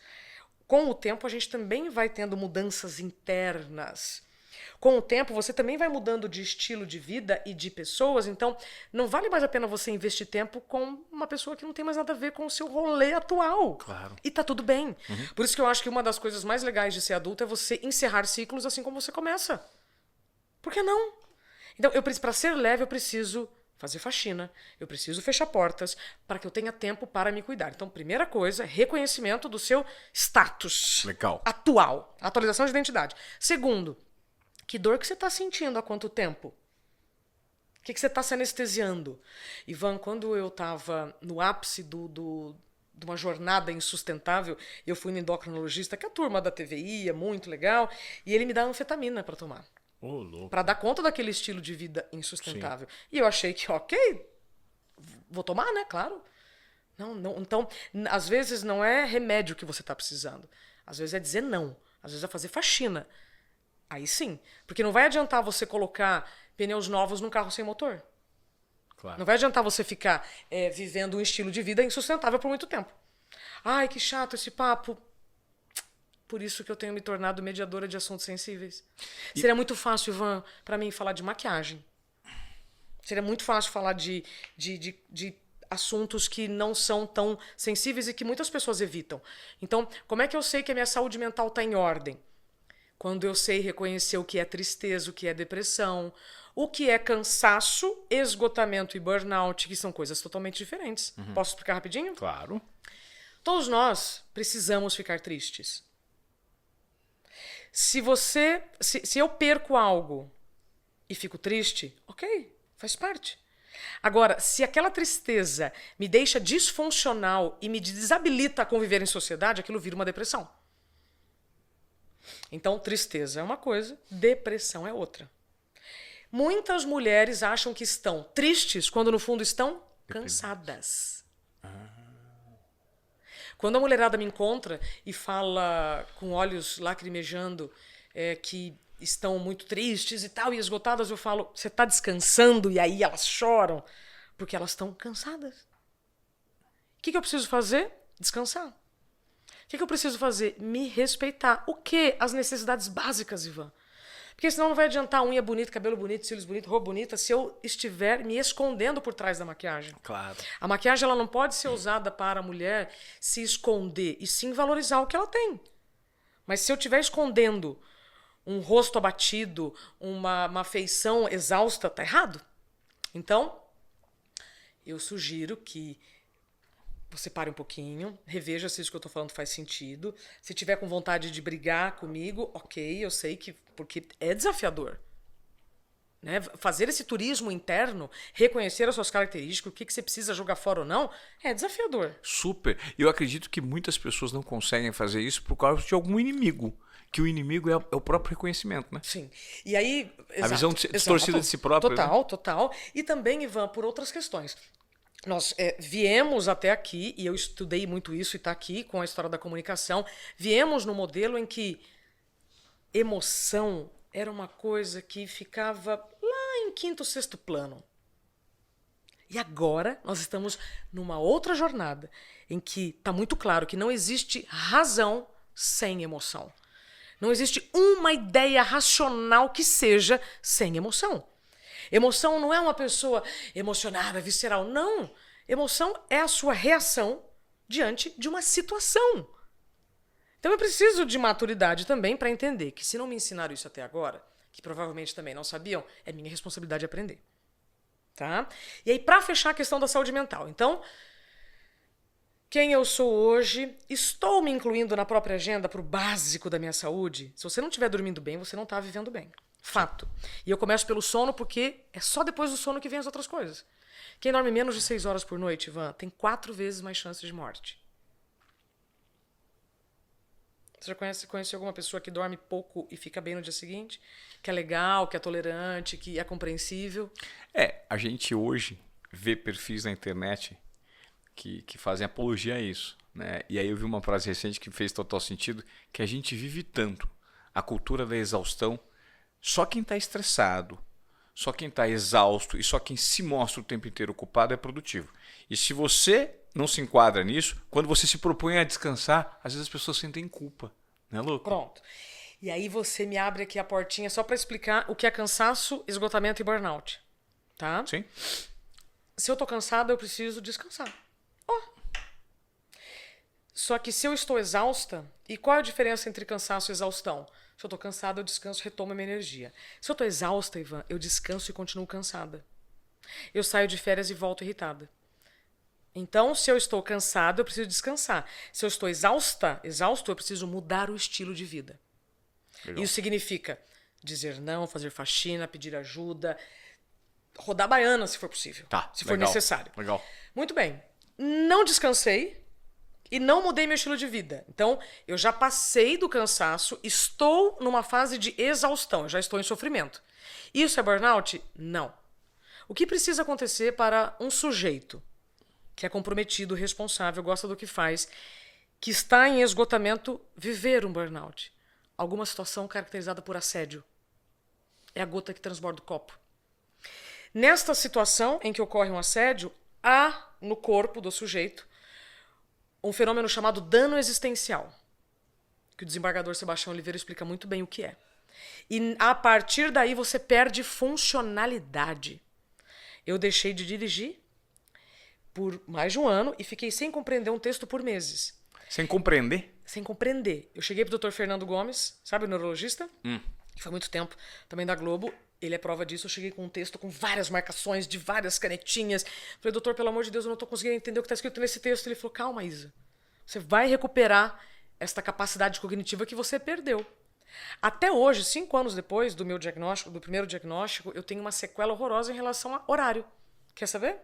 com o tempo, a gente também vai tendo mudanças internas. Com o tempo, você também vai mudando de estilo de vida e de pessoas, então não vale mais a pena você investir tempo com uma pessoa que não tem mais nada a ver com o seu rolê atual. Claro. E tá tudo bem. Por isso que eu acho que uma das coisas mais legais de ser adulto é você encerrar ciclos assim como você começa. Por que não? Então, para ser leve, eu preciso fazer faxina, eu preciso fechar portas para que eu tenha tempo para me cuidar. Então, primeira coisa, reconhecimento do seu status Legal. atual, atualização de identidade. Segundo, que dor que você está sentindo há quanto tempo? O que você está se anestesiando? Ivan, quando eu estava no ápice de uma jornada insustentável, eu fui no endocrinologista, que é a turma da TVI, é muito legal, e ele me dá anfetamina para tomar. Para dar conta daquele estilo de vida insustentável. Sim. E eu achei que, ok, vou tomar, né? Claro. Não, então, às vezes não é remédio que você está precisando. Às vezes é dizer não. Às vezes é fazer faxina. Aí sim. Porque não vai adiantar você colocar pneus novos num carro sem motor. Claro. Não vai adiantar você ficar vivendo um estilo de vida insustentável por muito tempo. Ai, que chato esse papo. Por isso que eu tenho me tornado mediadora de assuntos sensíveis. Seria muito fácil, Ivan, para mim falar de maquiagem. Seria muito fácil falar de assuntos que não são tão sensíveis e que muitas pessoas evitam. Então, como é que eu sei que a minha saúde mental está em ordem? Quando eu sei reconhecer o que é tristeza, o que é depressão, o que é cansaço, esgotamento e burnout, que são coisas totalmente diferentes. Posso explicar rapidinho? Claro. Todos nós precisamos ficar tristes. Se eu perco algo e fico triste, ok, faz parte. Agora, se aquela tristeza me deixa disfuncional e me desabilita a conviver em sociedade, aquilo vira uma depressão. Então, tristeza é uma coisa, depressão é outra. Muitas mulheres acham que estão tristes quando no fundo estão cansadas. Quando a mulherada me encontra e fala com olhos lacrimejando que estão muito tristes e tal, e esgotadas, eu falo, você está descansando? E aí elas choram, porque elas estão cansadas. O que eu preciso fazer? Descansar. O que eu preciso fazer? Me respeitar. O quê? As necessidades básicas, Ivan. Porque senão não vai adiantar unha bonita, cabelo bonito, cílios bonitos, roupa bonita, se eu estiver me escondendo por trás da maquiagem. Claro. A maquiagem ela não pode ser usada para a mulher se esconder, e sim valorizar o que ela tem. Mas se eu estiver escondendo um rosto abatido, uma feição exausta, tá errado. Então, eu sugiro que você pare um pouquinho, reveja se isso que eu estou falando faz sentido. Se tiver com vontade de brigar comigo, ok, eu sei que... Porque é desafiador. Né? Fazer esse turismo interno, reconhecer as suas características, o que você precisa jogar fora ou não, é desafiador. Super. Eu acredito que muitas pessoas não conseguem fazer isso por causa de algum inimigo. Que o inimigo é o próprio reconhecimento, né? Sim. E aí... A visão distorcida de si próprio. Total, né? Total. E também, Ivan, por outras questões. Nós viemos até aqui, e eu estudei muito isso e está aqui com a história da comunicação, viemos no modelo em que emoção era uma coisa que ficava lá em quinto, sexto plano. E agora nós estamos numa outra jornada em que está muito claro que não existe razão sem emoção. Não existe uma ideia racional que seja sem emoção. Emoção não é uma pessoa emocionada, visceral. Não. Emoção é a sua reação diante de uma situação. Então eu preciso de maturidade também para entender que se não me ensinaram isso até agora, que provavelmente também não sabiam, é minha responsabilidade aprender. Tá? E aí, para fechar a questão da saúde mental. Então, quem eu sou hoje, estou me incluindo na própria agenda para o básico da minha saúde. Se você não estiver dormindo bem, você não está vivendo bem. Fato. E eu começo pelo sono porque é só depois do sono que vem as outras coisas. Quem dorme menos de 6 horas por noite, Ivan, tem 4 vezes mais chances de morte. Você já conhece alguma pessoa que dorme pouco e fica bem no dia seguinte? Que é legal, que é tolerante, que é compreensível? A gente hoje vê perfis na internet que fazem apologia a isso. Né? E aí eu vi uma frase recente que fez total sentido, que a gente vive tanto a cultura da exaustão. Só quem está estressado, só quem está exausto e só quem se mostra o tempo inteiro ocupado é produtivo. E se você não se enquadra nisso, quando você se propõe a descansar, às vezes as pessoas sentem culpa. Não é louco? Pronto. E aí você me abre aqui a portinha só para explicar o que é cansaço, esgotamento e burnout. Tá? Sim. Se eu tô cansada, eu preciso descansar. Só que se eu estou exausta, e qual é a diferença entre cansaço e exaustão? Se eu tô cansada, eu descanso e retomo a minha energia. Se eu tô exausta, Ivan, eu descanso e continuo cansada. Eu saio de férias e volto irritada. Então, se eu estou cansada, eu preciso descansar. Se eu estou exausto, eu preciso mudar o estilo de vida. Legal. Isso significa dizer não, fazer faxina, pedir ajuda, rodar baiana, se for possível. Tá, se legal, for necessário. Legal. Muito bem. Não descansei e não mudei meu estilo de vida. Então, eu já passei do cansaço, estou numa fase de exaustão, eu já estou em sofrimento. Isso é burnout? Não. O que precisa acontecer para um sujeito que é comprometido, responsável, gosta do que faz, que está em esgotamento, viver um burnout? Alguma situação caracterizada por assédio. É a gota que transborda o copo. Nesta situação em que ocorre um assédio, há no corpo do sujeito um fenômeno chamado dano existencial, que o desembargador Sebastião Oliveira explica muito bem o que é. E a partir daí você perde funcionalidade. Eu deixei de dirigir por mais de um ano e fiquei sem compreender um texto por meses. Sem compreender? Sem compreender. Eu cheguei pro Dr. Fernando Gomes, sabe, o neurologista? Que foi muito tempo, também da Globo. Ele é prova disso. Eu cheguei com um texto com várias marcações, de várias canetinhas. Falei, doutor, pelo amor de Deus, eu não tô conseguindo entender o que está escrito nesse texto. Ele falou, calma, Isa. Você vai recuperar esta capacidade cognitiva que você perdeu. Até hoje, 5 anos depois do meu diagnóstico, do primeiro diagnóstico, eu tenho uma sequela horrorosa em relação a horário. Quer saber?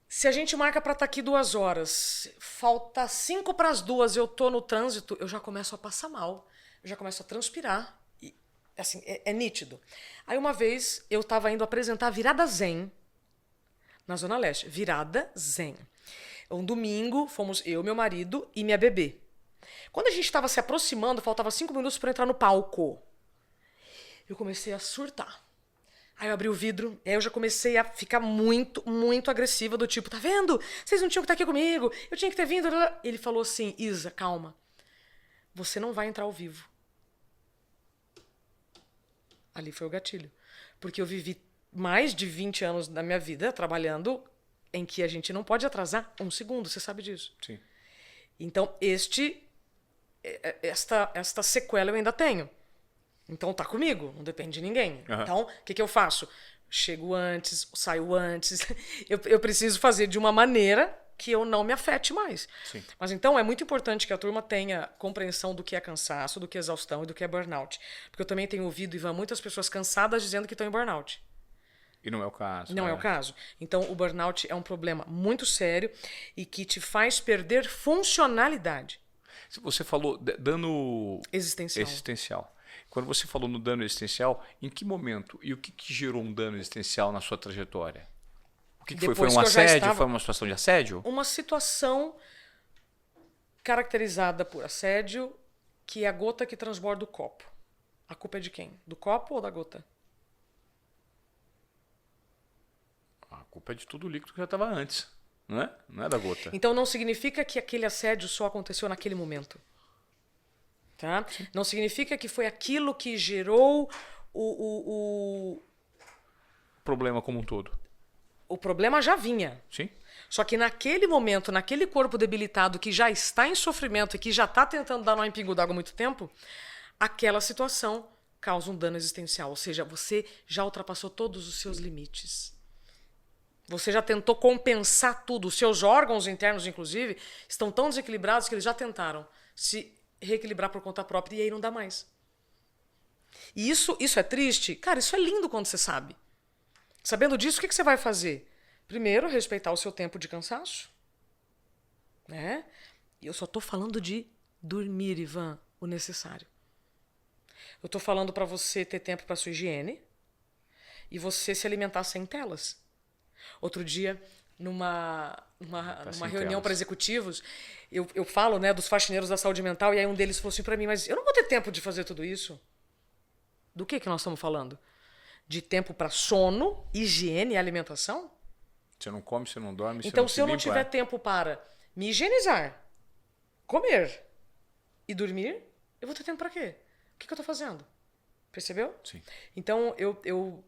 Se a gente marca para estar aqui 2 horas, falta 5 para as 2, eu tô no trânsito, eu já começo a passar mal, eu já começo a transpirar. E, assim, é nítido. Aí uma vez eu estava indo apresentar a Virada Zen na Zona Leste. Virada Zen. Um domingo, fomos eu, meu marido e minha bebê. Quando a gente estava se aproximando, faltava 5 minutos para entrar no palco. Eu comecei a surtar. Aí eu abri o vidro, aí eu já comecei a ficar muito, muito agressiva, do tipo, tá vendo? Vocês não tinham que estar aqui comigo, eu tinha que ter vindo. Ele falou assim, Isa, calma, você não vai entrar ao vivo. Ali foi o gatilho. Porque eu vivi mais de 20 anos da minha vida trabalhando em que a gente não pode atrasar 1 segundo, você sabe disso. Sim. Então, esta sequela eu ainda tenho. Então tá comigo, não depende de ninguém. Uhum. Então, o que eu faço? Chego antes, saio antes. Eu preciso fazer de uma maneira que eu não me afete mais. Sim. Mas então é muito importante que a turma tenha compreensão do que é cansaço, do que é exaustão e do que é burnout. Porque eu também tenho ouvido, Ivan, muitas pessoas cansadas dizendo que estão em burnout. E não é o caso. Não é o caso. Então, o burnout é um problema muito sério e que te faz perder funcionalidade. Você falou dano Existencial. Quando você falou no dano existencial, em que momento e o que gerou um dano existencial na sua trajetória? O que foi? Foi um assédio? Foi uma situação de assédio? Uma situação caracterizada por assédio, que é a gota que transborda o copo. A culpa é de quem? Do copo ou da gota? A culpa é de tudo o líquido que já estava antes, não é? Não é da gota. Então não significa que aquele assédio só aconteceu naquele momento. Tá? Não significa que foi aquilo que gerou o problema como um todo. O problema já vinha. Sim. Só que naquele momento, naquele corpo debilitado que já está em sofrimento e que já está tentando dar nó em pingo d'água há muito tempo, aquela situação causa um dano existencial. Ou seja, você já ultrapassou todos os seus limites. Você já tentou compensar tudo. Os seus órgãos internos, inclusive, estão tão desequilibrados que eles já tentaram se reequilibrar por conta própria e aí não dá mais. E isso é triste? Cara, isso é lindo quando você sabe. Sabendo disso, o que você vai fazer? Primeiro, respeitar o seu tempo de cansaço. Né? E eu só tô falando de dormir, Ivan, o necessário. Eu tô falando para você ter tempo para sua higiene e você se alimentar sem telas. Outro dia, numa reunião para executivos, eu falo, né, dos faxineiros da saúde mental, e aí um deles falou assim para mim, mas eu não vou ter tempo de fazer tudo isso. Do que nós estamos falando? De tempo para sono, higiene e alimentação? Você não come, você não dorme, você Então, não se se eu não limpa, tiver tempo para me higienizar, comer e dormir, eu vou ter tempo para quê? O que eu tô fazendo? Percebeu? Sim. Então, eu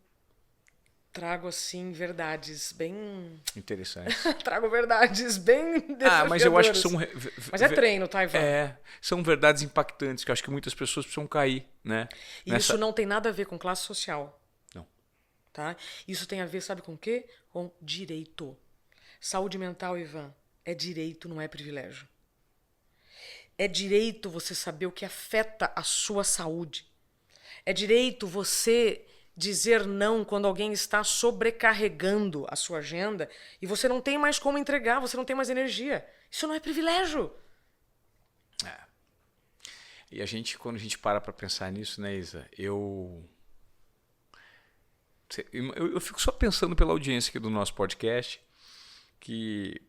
trago, assim, verdades bem... Interessante. trago verdades bem desafiadoras. Mas eu acho que são... Mas é treino, tá, Ivan? São verdades impactantes, que eu acho que muitas pessoas precisam cair, né? E isso não tem nada a ver com classe social. Não. Tá? Isso tem a ver, sabe com o quê? Com direito. Saúde mental, Ivan, é direito, não é privilégio. É direito você saber o que afeta a sua saúde. É direito você dizer não quando alguém está sobrecarregando a sua agenda e você não tem mais como entregar, você não tem mais energia. Isso não é privilégio. E quando a gente para pensar nisso, né, Isa, eu fico só pensando pela audiência aqui do nosso podcast, que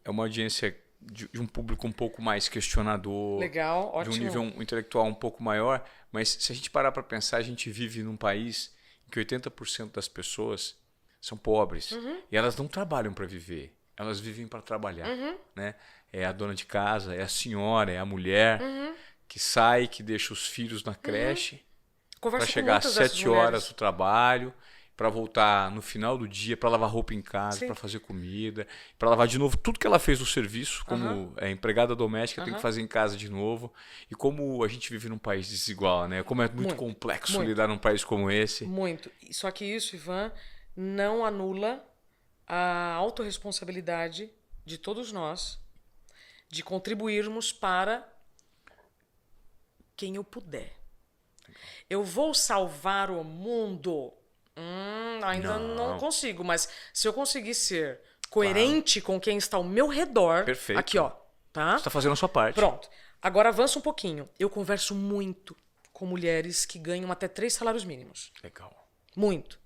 é uma audiência de um público um pouco mais questionador. Legal, ótimo. De um nível intelectual um pouco maior, mas se a gente parar para pensar, a gente vive num país em que 80% das pessoas são pobres e elas não trabalham para viver, elas vivem para trabalhar, né? É a dona de casa, é a senhora, é a mulher que sai, que deixa os filhos na creche para chegar às 7 horas do trabalho, para voltar no final do dia, para lavar roupa em casa, para fazer comida, para lavar de novo tudo que ela fez no serviço, como empregada doméstica, tem que fazer em casa de novo. E como a gente vive num país desigual, né? Como é muito complexo lidar num país como esse. Muito. Só que isso, Ivan, não anula a autorresponsabilidade de todos nós de contribuirmos para quem eu puder. Eu vou salvar o mundo... ainda não consigo, mas se eu conseguir ser coerente com quem está ao meu redor... Perfeito. Aqui, ó. Tá? Você está fazendo a sua parte. Pronto. Agora avança um pouquinho. Eu converso muito com mulheres que ganham até 3 salários mínimos. Legal. Muito.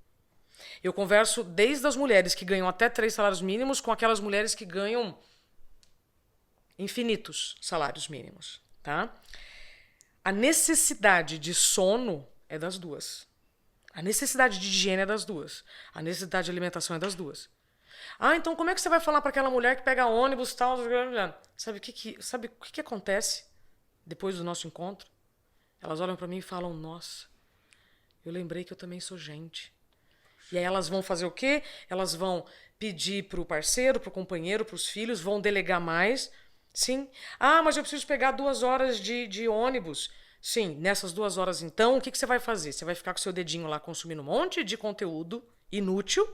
Eu converso desde as mulheres que ganham até 3 salários mínimos com aquelas mulheres que ganham infinitos salários mínimos. Tá? A necessidade de sono é das duas. A necessidade de higiene é das duas. A necessidade de alimentação é das duas. Então como é que você vai falar para aquela mulher que pega ônibus e tal? Sabe o que acontece depois do nosso encontro? Elas olham para mim e falam, nossa, eu lembrei que eu também sou gente. E aí elas vão fazer o quê? Elas vão pedir pro parceiro, pro companheiro, pros filhos, vão delegar mais. Sim. Mas eu preciso pegar 2 horas de ônibus. Sim, nessas 2 horas, então, o que você vai fazer? Você vai ficar com seu dedinho lá consumindo um monte de conteúdo inútil?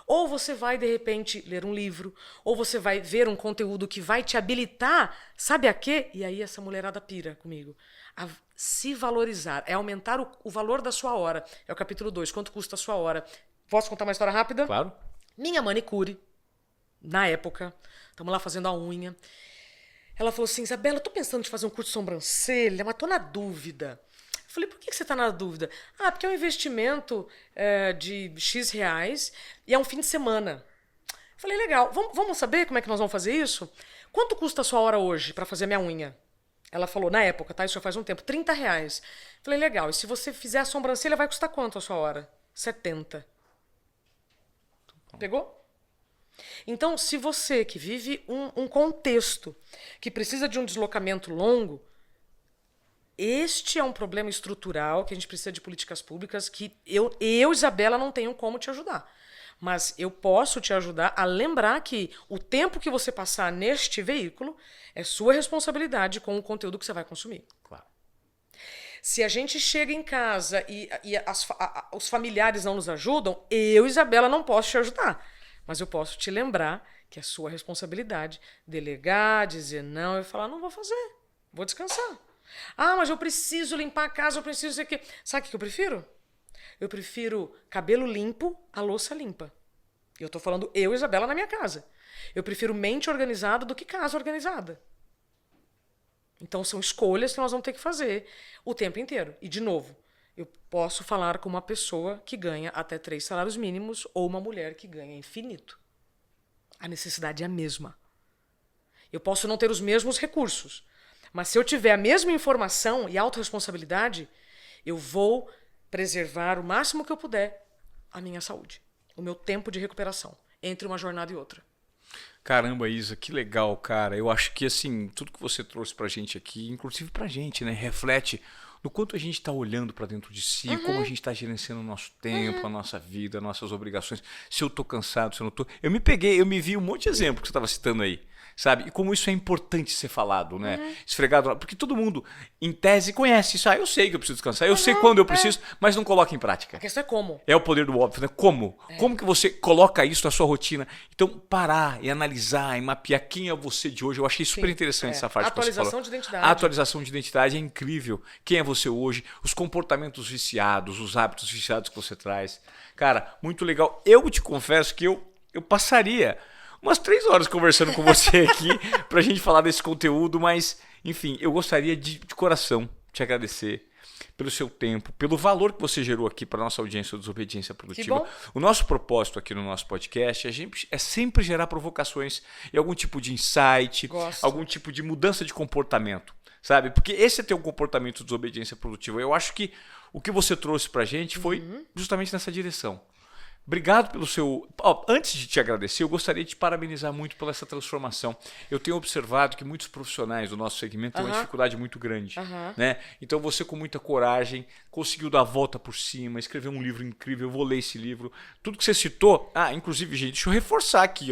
Ou você vai, de repente, ler um livro? Ou você vai ver um conteúdo que vai te habilitar, sabe a quê? E aí essa mulherada pira comigo. A se valorizar, é aumentar o valor da sua hora. É o capítulo 2, quanto custa a sua hora. Posso contar uma história rápida? Claro. Minha manicure, na época, estamos lá fazendo a unha. Ela falou assim, Isabela, eu tô pensando em fazer um curso de sobrancelha, mas tô na dúvida. Eu falei, por que você tá na dúvida? Porque é um investimento de X reais e é um fim de semana. Eu falei, legal, vamos saber como é que nós vamos fazer isso? Quanto custa a sua hora hoje para fazer minha unha? Ela falou, na época, tá? Isso já faz um tempo, 30 reais. Eu falei, legal, e se você fizer a sobrancelha, vai custar quanto a sua hora? 70. Pegou? Então, se você que vive um contexto que precisa de um deslocamento longo, este é um problema estrutural que a gente precisa de políticas públicas que eu, Isabela, não tenho como te ajudar. Mas eu posso te ajudar a lembrar que o tempo que você passar neste veículo é sua responsabilidade com o conteúdo que você vai consumir. Claro. Se a gente chega em casa e os familiares não nos ajudam, eu, Isabela, não posso te ajudar. Mas eu posso te lembrar que é sua responsabilidade delegar, dizer não e falar, não vou fazer, vou descansar. Mas eu preciso limpar a casa, eu preciso isso aqui. Sabe o que eu prefiro? Eu prefiro cabelo limpo a louça limpa. E eu tô falando eu, Isabela, na minha casa. Eu prefiro mente organizada do que casa organizada. Então são escolhas que nós vamos ter que fazer o tempo inteiro. E, de novo, eu posso falar com uma pessoa que ganha até 3 salários mínimos ou uma mulher que ganha infinito. A necessidade é a mesma. Eu posso não ter os mesmos recursos, mas se eu tiver a mesma informação e autorresponsabilidade, eu vou preservar o máximo que eu puder a minha saúde, o meu tempo de recuperação. entre uma jornada e outra. Caramba, Isa, que legal, cara. Eu acho que, assim, tudo que você trouxe pra gente aqui, inclusive pra gente, né, reflete no quanto a gente tá olhando pra dentro de si, como a gente tá gerenciando o nosso tempo, a nossa vida, nossas obrigações. Se eu tô cansado, se eu não tô. Eu me vi um monte de exemplo que você tava citando aí. Sabe? E como isso é importante ser falado, né? Esfregado. Porque todo mundo, em tese, conhece isso. Eu sei que eu preciso descansar, eu sei quando eu preciso, mas não coloca em prática. A questão é como. É o poder do óbvio, né? Como? Como que você coloca isso na sua rotina? Então, parar e analisar e mapear quem é você de hoje. Eu achei super interessante essa parte que você falou. Atualização de identidade. A atualização de identidade é incrível. Quem é você hoje? Os comportamentos viciados, os hábitos viciados que você traz. Cara, muito legal. Eu te confesso que eu passaria umas 3 horas conversando com você aqui pra gente falar desse conteúdo, mas, enfim, eu gostaria de coração te agradecer pelo seu tempo, pelo valor que você gerou aqui para nossa audiência do Desobediência Produtiva. O nosso propósito aqui no nosso podcast é sempre gerar provocações e algum tipo de insight, algum tipo de mudança de comportamento, sabe? Porque esse é teu comportamento de desobediência produtiva. Eu acho que o que você trouxe pra gente foi justamente nessa direção. Obrigado pelo seu... antes de te agradecer, eu gostaria de te parabenizar muito pela essa transformação. Eu tenho observado que muitos profissionais do nosso segmento têm uma dificuldade muito grande. Né? Então você, com muita coragem, conseguiu dar a volta por cima, escrever um livro incrível. Eu vou ler esse livro. Tudo que você citou... inclusive, gente, deixa eu reforçar aqui.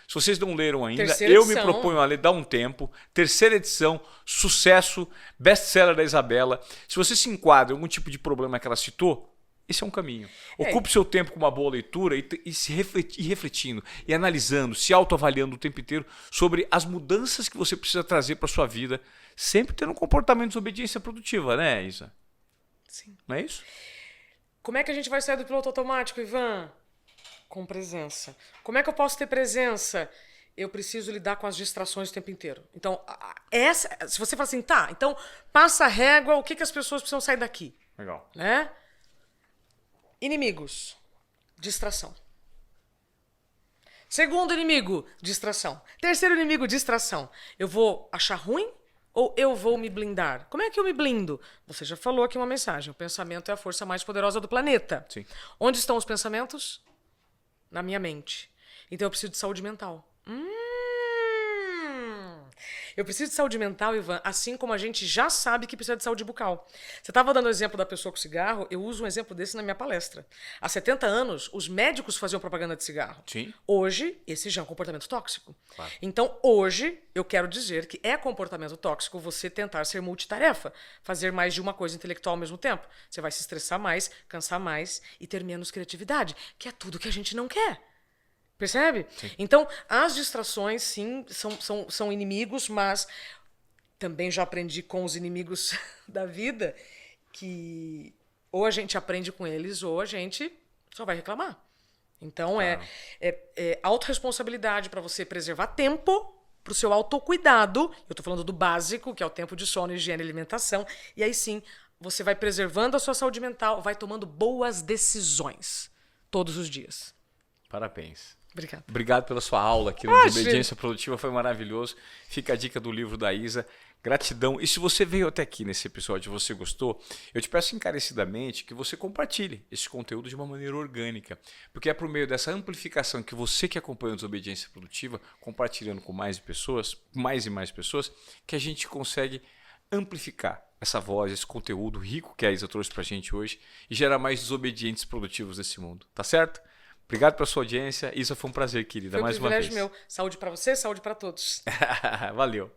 Se vocês não leram ainda, eu me proponho a ler, dá um tempo. 3ª edição, sucesso, best-seller da Isabela. Se você se enquadra em algum tipo de problema que ela citou, esse é um caminho. Ocupe seu tempo com uma boa leitura e se refletindo, e analisando, se autoavaliando o tempo inteiro sobre as mudanças que você precisa trazer para sua vida, sempre tendo um comportamento de desobediência produtiva, né, Isa? Sim. Não é isso? Como é que a gente vai sair do piloto automático, Ivan? Com presença. Como é que eu posso ter presença? Eu preciso lidar com as distrações o tempo inteiro. Então, se você fala assim, então passa a régua, o que as pessoas precisam sair daqui? Legal. Né? Inimigos, distração. Segundo inimigo, distração. Terceiro inimigo, distração. Eu vou achar ruim ou eu vou me blindar? Como é que eu me blindo? Você já falou aqui uma mensagem. O pensamento é a força mais poderosa do planeta. Sim. Onde estão os pensamentos? Na minha mente. Então eu preciso de saúde mental. Eu preciso de saúde mental, Ivan, assim como a gente já sabe que precisa de saúde bucal. Você estava dando o exemplo da pessoa com cigarro, eu uso um exemplo desse na minha palestra. Há 70 anos, os médicos faziam propaganda de cigarro. Sim. Hoje, esse já é um comportamento tóxico. Claro. Então, hoje, eu quero dizer que é comportamento tóxico você tentar ser multitarefa, fazer mais de uma coisa intelectual ao mesmo tempo. Você vai se estressar mais, cansar mais e ter menos criatividade, que é tudo que a gente não quer. Percebe? Sim. Então, as distrações, sim, são inimigos, mas também já aprendi com os inimigos da vida que ou a gente aprende com eles ou a gente só vai reclamar. Então, claro. é autorresponsabilidade para você preservar tempo para o seu autocuidado. Eu estou falando do básico, que é o tempo de sono, higiene e alimentação. E aí sim, você vai preservando a sua saúde mental, vai tomando boas decisões todos os dias. Parabéns. Obrigada. Obrigado pela sua aula aqui no Desobediência Produtiva, foi maravilhoso. Fica a dica do livro da Isa. Gratidão. E se você veio até aqui nesse episódio e você gostou, eu te peço encarecidamente que você compartilhe esse conteúdo de uma maneira orgânica. Porque é por meio dessa amplificação que você que acompanha a Desobediência Produtiva, compartilhando com mais pessoas, mais e mais pessoas, que a gente consegue amplificar essa voz, esse conteúdo rico que a Isa trouxe pra gente hoje e gerar mais desobedientes produtivos nesse mundo. Tá certo? Obrigado pela sua audiência. Isa, foi um prazer, querida. Foi mais uma vez. Foi um privilégio meu. Saúde para você, saúde para todos. Valeu.